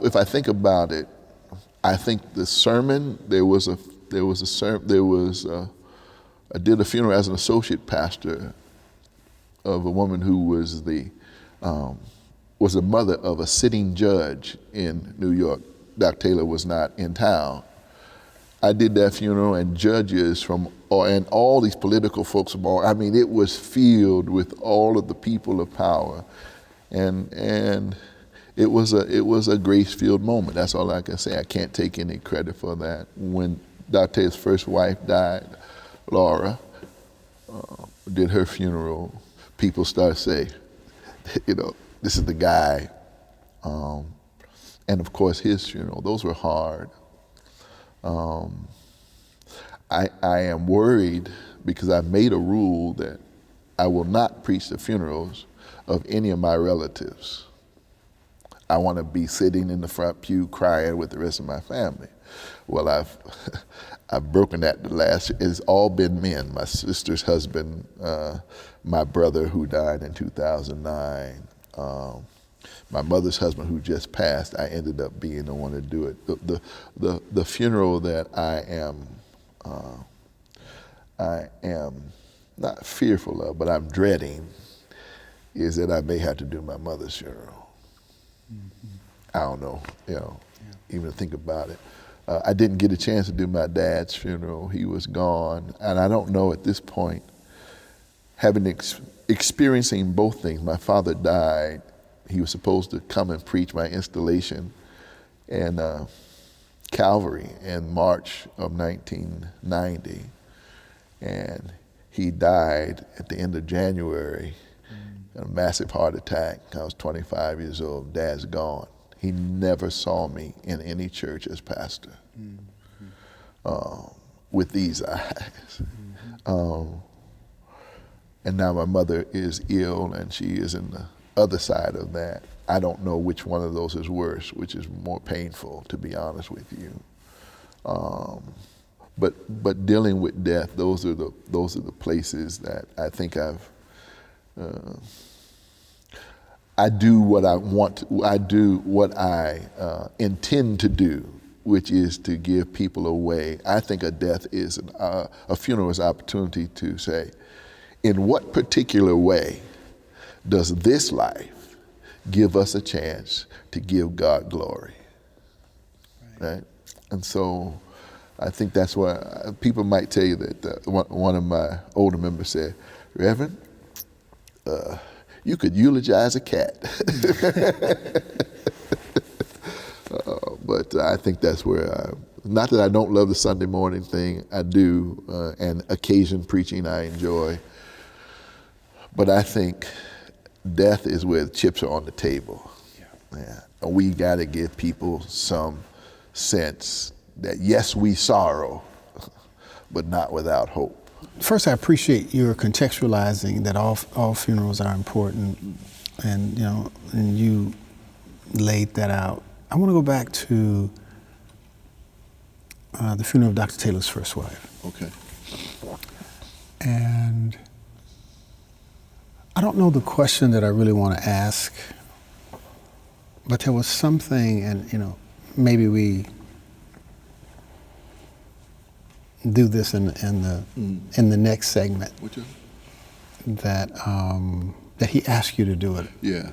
If I think about it, I think the sermon, I did a funeral as an associate pastor of a woman who was the mother of a sitting judge in New York. Doctare was not in town. I did that funeral, and judges and all these political folks from all, I mean, it was filled with all of the people of power, and it was a grace-filled moment. That's all I can say. I can't take any credit for that. When Doctare's first wife died, Laura, did her funeral, people started saying, this is the guy. And of course, his funeral, those were hard. I am worried because I made a rule that I will not preach the funerals of any of my relatives. I want to be sitting in the front pew crying with the rest of my family. Well, I've broken that the last. It's all been men. My sister's husband, my brother who died in 2009, my mother's husband who just passed. I ended up being the one to do it. The funeral that I am not fearful of, but I'm dreading, is that I may have to do my mother's funeral. Mm-hmm. I don't know, even think about it. I didn't get a chance to do my dad's funeral. He was gone. And I don't know at this point, experiencing both things. My father died. He was supposed to come and preach my installation in Calvary in March of 1990. And he died at the end of January, a massive heart attack. I was 25 years old. Dad's gone. He never saw me in any church as pastor with these eyes. And now my mother is ill, and she is in the other side of that. I don't know which one of those is worse, which is more painful, to be honest with you. But dealing with death, those are the places that I think I do what I want to, I do what I intend to do, which is to give people a way. I think a death is, a funeral is an opportunity to say, in what particular way does this life give us a chance to give God glory? Right? And so I think that's why people might tell you that one of my older members said, Reverend, you could eulogize a cat. But I think that's where, not that I don't love the Sunday morning thing, I do, and occasion preaching I enjoy, but I think death is where the chips are on the table. Yeah. And we got to give people some sense that yes, we sorrow, but not without hope. First, I appreciate your contextualizing that all funerals are important, and you laid that out. I want to go back to the funeral of Dr. Taylor's first wife. Okay. And I don't know the question that I really want to ask, but there was something, and maybe we do this in the next segment. Which one? That he asked you to do it. Yeah.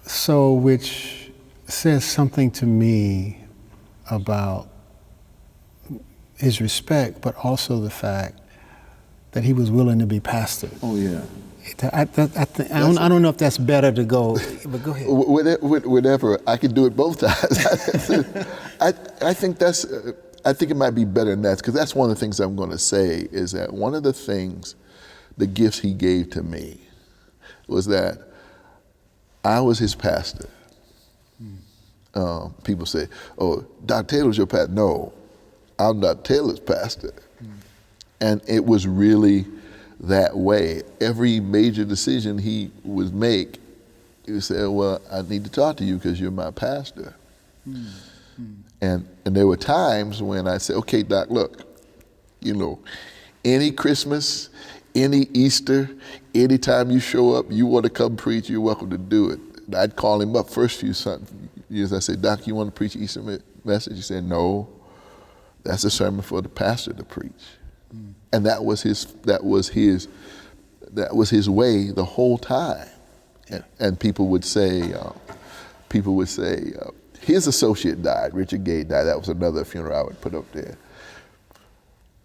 So, which says something to me about his respect, but also the fact that he was willing to be pastored. Oh yeah. I don't know if that's better to go, but go ahead. Whatever, I can do it both times. I think it might be better than that, because that's one of the things I'm going to say is that one of the gifts he gave to me was that I was his pastor. People say, "Oh, Dr. Taylor's your pastor." No, I'm Dr. Taylor's pastor. And it was really that way. Every major decision he would make, he would say, "Well, I need to talk to you because you're my pastor." And there were times when I said, "Okay, Doc, look, any Christmas, any Easter, anytime you show up, you want to come preach, you're welcome to do it." And I'd call him up first few years. I said, "Doc, you want to preach Easter message?" He said, "No, that's a sermon for the pastor to preach." And that was his way the whole time. And people would say, his associate died, Richard Gay died. That was another funeral I would put up there.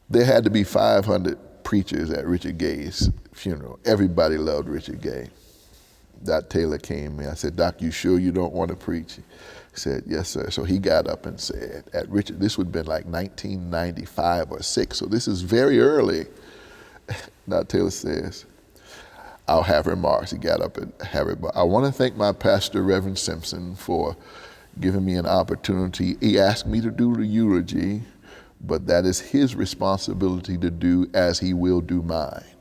There had to be 500 preachers at Richard Gay's funeral. Everybody loved Richard Gay. Dr. Taylor came in. I said, "Doc, you sure you don't want to preach?" He said, "Yes, sir." So he got up and said, at Richard, this would have been like 1995 or 6, so this is very early. Dr. Taylor says, "I'll have remarks." He got up and have remarks. "I want to thank my pastor, Reverend Simpson, for giving me an opportunity. He asked me to do the eulogy, but that is his responsibility to do as he will do mine."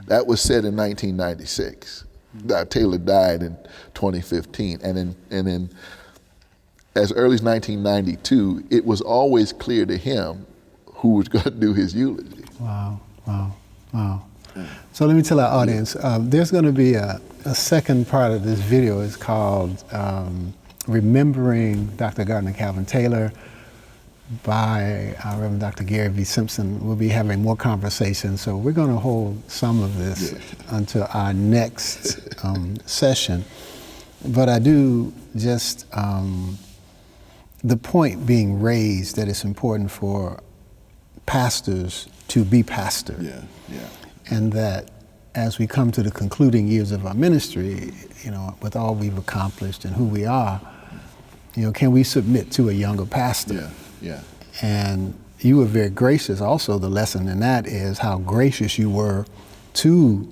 That was said in 1996. Dr. Taylor died in 2015, and in as early as 1992, it was always clear to him who was going to do his eulogy. Wow. So let me tell our audience, there's going to be a second part of this video. It's called Remembering Dr. Gardner Calvin Taylor by Reverend Dr. Gary V. Simpson. We'll be having more conversations, so we're going to hold some of this until our next session. But I do just, the point being raised that it's important for pastors to be pastored. And that as we come to the concluding years of our ministry, with all we've accomplished and who we are, can we submit to a younger pastor? And you were very gracious. Also, the lesson in that is how gracious you were to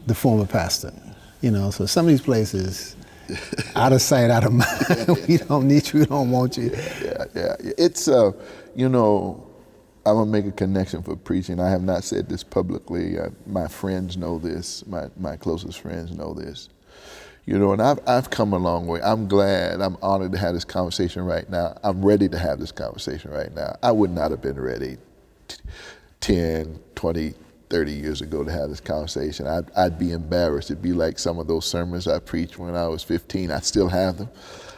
the former pastor. So some of these places, out of sight, out of mind. We don't need you, we don't want you. It's, I'm gonna make a connection for preaching. I have not said this publicly. My friends know this. My closest friends know this. And I've come a long way. I'm glad, I'm honored to have this conversation right now. I'm ready to have this conversation right now. I would not have been ready 10, 20, 30 years ago to have this conversation. I'd be embarrassed. It'd be like some of those sermons I preached when I was 15. I still have them.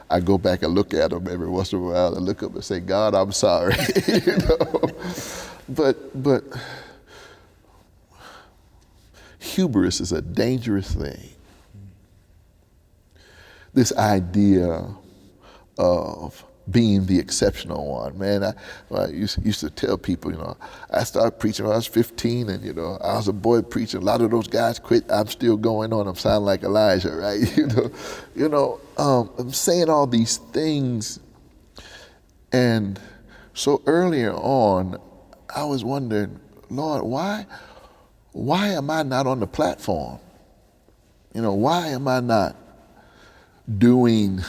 I go back and look at them every once in a while and look up and say, "God, I'm sorry." But hubris is a dangerous thing. This idea of being the exceptional one, man. I used to tell people, I started preaching when I was 15, and I was a boy preaching. A lot of those guys quit. I'm still going on. I'm sounding like Elijah, right? I'm saying all these things, and so earlier on, I was wondering, Lord, why am I not on the platform? Why am I not doing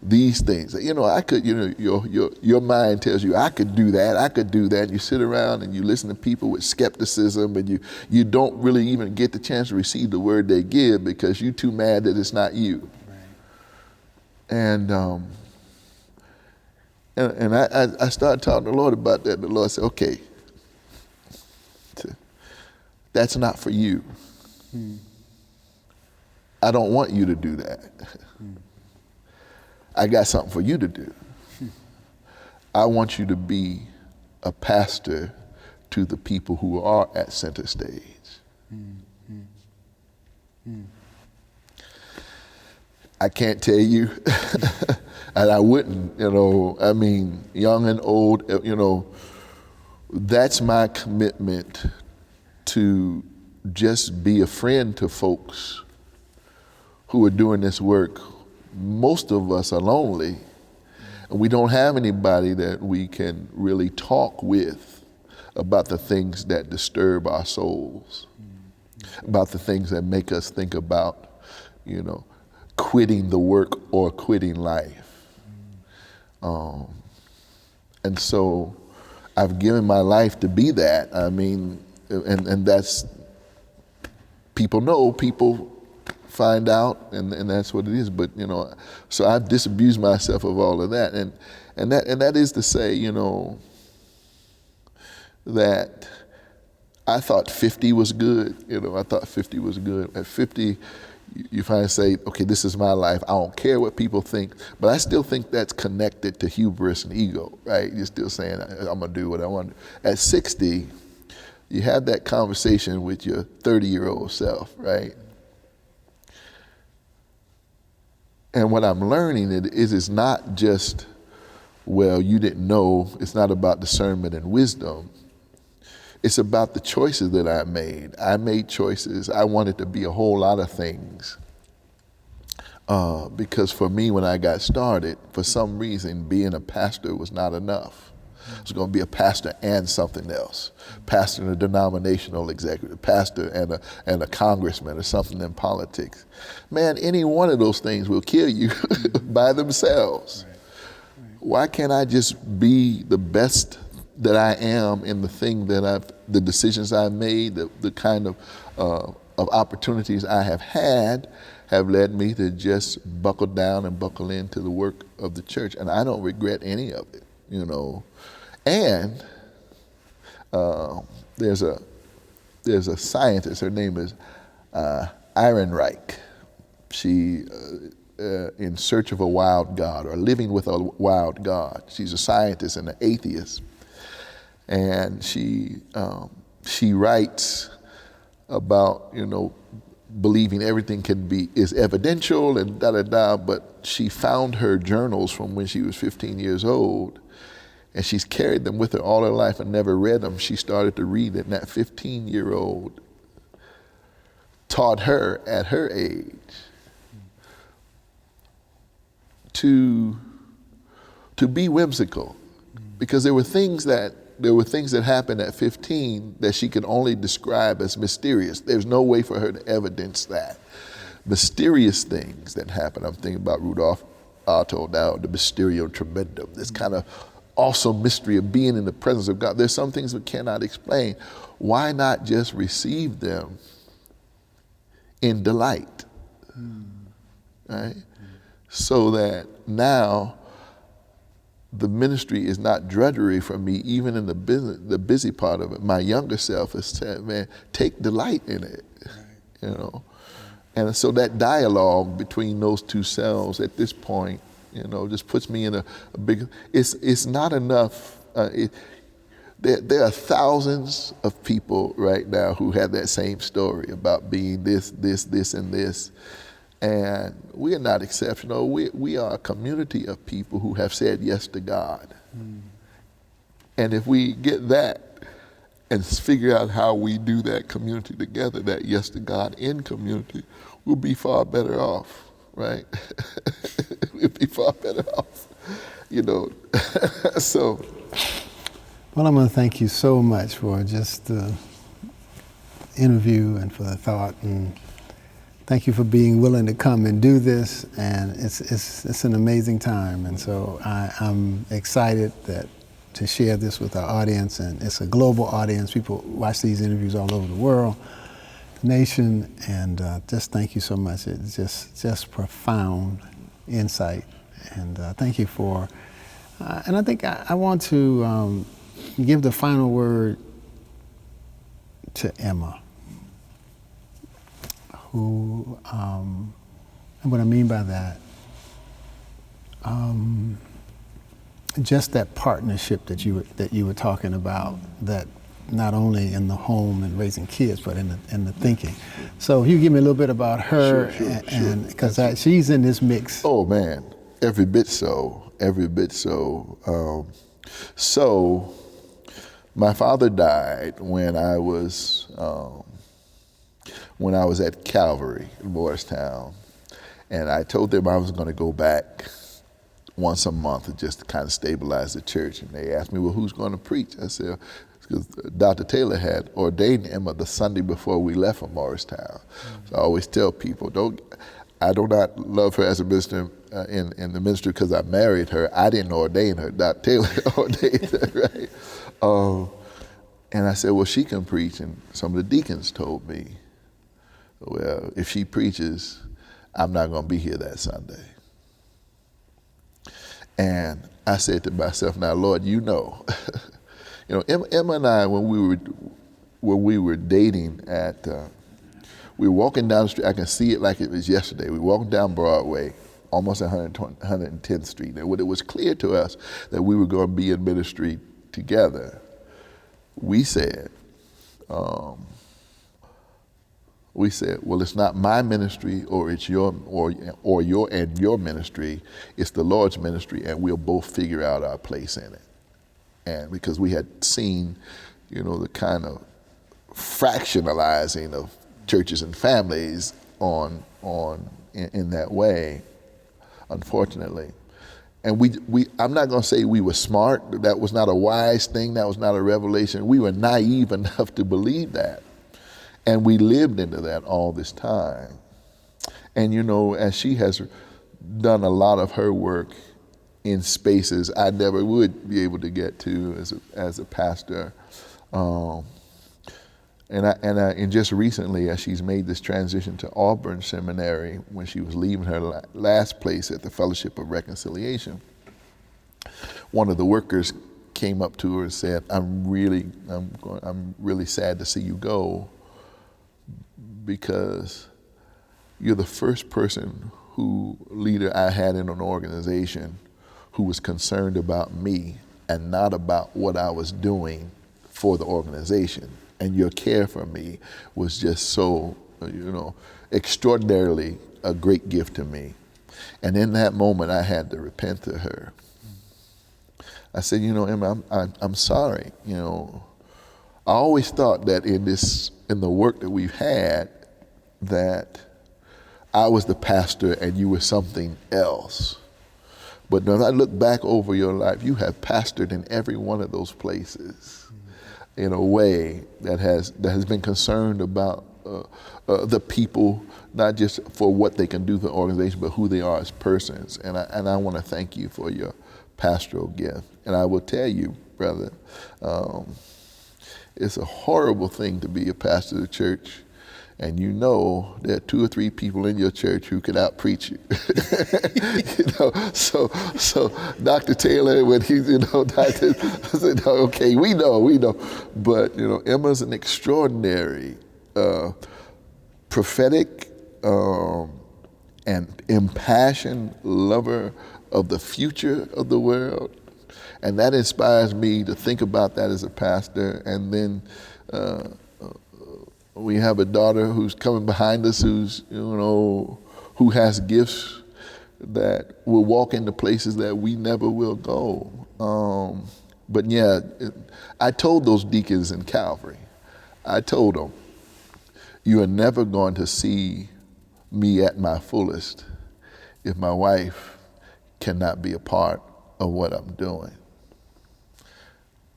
these things. I could, your mind tells you, I could do that, I could do that. You sit around and you listen to people with skepticism, and you don't really even get the chance to receive the word they give because you're too mad that it's not you. Right. And I started talking to the Lord about that, and the Lord said, okay, that's not for you. I don't want you to do that. I got something for you to do. I want you to be a pastor to the people who are at center stage. I can't tell you, and I wouldn't, young and old, that's my commitment to just be a friend to folks who are doing this work. Most of us are lonely, and we don't have anybody that we can really talk with about the things that disturb our souls, about the things that make us think about, quitting the work or quitting life. And so I've given my life to be that. And that's, people find out, and that's what it is. But so I've disabused myself of all of that, and that is to say, that I thought 50 was good. I thought 50 was good. At 50, you finally say, okay, this is my life. I don't care what people think, but I still think that's connected to hubris and ego, right? You're still saying, I'm gonna do what I want to do. At 60, you have that conversation with your 30-year-old self, right? And what I'm learning is it's not just, well, you didn't know. It's not about discernment and wisdom. It's about the choices that I made. I made choices. I wanted to be a whole lot of things. Because for me, when I got started, for some reason, being a pastor was not enough. I was going to be a pastor and something else. Pastor and a denominational executive, pastor and a congressman or something in politics. Man, any one of those things will kill you by themselves. Right. Why can't I just be the best that I am in the thing that the decisions I've made, the kind of opportunities I have had, have led me to just buckle down and buckle into the work of the church, and I don't regret any of it, And there's a scientist. Her name is Ehrenreich. She in search of a wild God, or living with a wild God. She's a scientist and an atheist, and she writes about believing everything is evidential and da-da-da, but she found her journals from when she was 15 years old, and she's carried them with her all her life and never read them. She started to read it, and that 15-year-old taught her at her age to be whimsical, because there were things that happened at 15 that she could only describe as mysterious. There's no way for her to evidence that. Mysterious things that happen. I'm thinking about Rudolph Otto now, the Mysterio Tremendum, this kind of awesome mystery of being in the presence of God. There's some things we cannot explain. Why not just receive them in delight? Right? So that now the ministry is not drudgery for me, even in the busy part of it. My younger self has said, man, take delight in it, And so that dialogue between those two selves at this point, just puts me in a big, it's not enough. There are thousands of people right now who have that same story about being this, and this. And we are not exceptional. We are a community of people who have said yes to God. And if we get that and figure out how we do that community together, that yes to God in community, we'll be far better off, right? We'll be far better off, So. Well, I'm going to thank you so much for just the interview and for the thought. And Thank you for being willing to come and do this, and it's an amazing time, and so I'm excited to share this with our audience, and it's a global audience. People watch these interviews all over the world, the nation, and just thank you so much. It's just profound insight, and thank you for. And I think I want to give the final word to Emma, who, and what I mean by that, just that partnership that you were talking about, that not only in the home and raising kids, but in the thinking. So you give me a little bit about her, and because she's in this mix. Oh man, every bit so. So my father died when I was at Calvary in Morristown, and I told them I was going to go back once a month just to kind of stabilize the church. And they asked me, well, who's going to preach? I said, because Dr. Taylor had ordained Emma the Sunday before we left for Morristown. Mm-hmm. So I always tell people, I do not love her as a minister in the ministry because I married her. I didn't ordain her. Dr. Taylor ordained her, right? And I said, well, she can preach. And some of the deacons told me, well, if she preaches, I'm not going to be here that Sunday. And I said to myself, now, Lord, you know, Emma and I, when we were dating we were walking down the street. I can see it like it was yesterday. We were walking down Broadway, almost 110th Street. And when it was clear to us that we were going to be in ministry together, we said, well, it's not my ministry or it's your ministry. It's the Lord's ministry, and we'll both figure out our place in it. And because we had seen, the kind of fractionalizing of churches and families in that way, unfortunately. And I'm not going to say we were smart. That was not a wise thing. That was not a revelation. We were naive enough to believe that. And we lived into that all this time. And as she has done a lot of her work in spaces I never would be able to get to as a pastor. And just recently, as she's made this transition to Auburn Seminary, when she was leaving her last place at the Fellowship of Reconciliation, one of the workers came up to her and said, I'm really sad to see you go, because you're the first leader I had in an organization who was concerned about me and not about what I was doing for the organization. And your care for me was just so, extraordinarily a great gift to me. And in that moment, I had to repent to her. I said, Emma, I'm sorry. I always thought that in the work that we've had, that I was the pastor and you were something else. But when I look back over your life, you have pastored in every one of those places in a way that has been concerned about the people, not just for what they can do for the organization, but who they are as persons. And I want to thank you for your pastoral gift. And I will tell you, brother, it's a horrible thing to be a pastor of the church, and there are 2 or 3 people in your church who can out-preach you. So Dr. Taylor, when he's, I said, okay, we know. But, Emma's an extraordinary prophetic and impassioned lover of the future of the world. And that inspires me to think about that as a pastor. And then we have a daughter who's coming behind us who has gifts that will walk into places that we never will go. But yeah, I told those deacons in Calvary, I told them, you are never going to see me at my fullest if my wife cannot be a part of what I'm doing.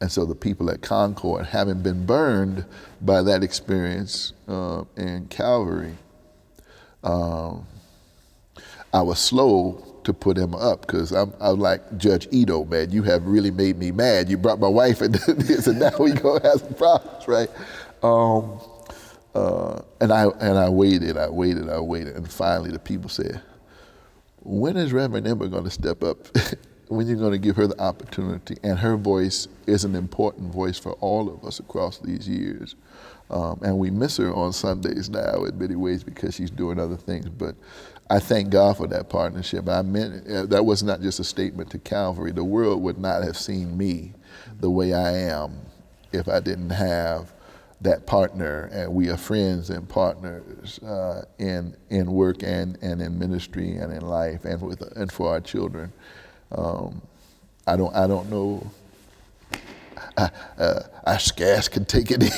And so the people at Concord, having been burned by that experience in Calvary, I was slow to put him up because I'm like Judge Ito, man. You have really made me mad. You brought my wife into this, and now we gonna have some problems, right? And I waited, and finally the people said, "When is Reverend Emma going to step up? When you're going to give her the opportunity?" And her voice is an important voice for all of us across these years. And we miss her on Sundays now in many ways because she's doing other things. But I thank God for that partnership. I meant that was not just a statement to Calvary. The world would not have seen me the way I am if I didn't have that partner. And we are friends and partners in work and in ministry and in life and for our children. I don't know. I scarce can take it in.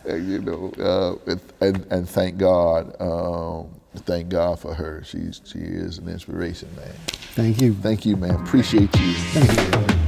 You know, and thank God for her. She is an inspiration, man. Thank you. Thank you, man. Appreciate you. Thank you.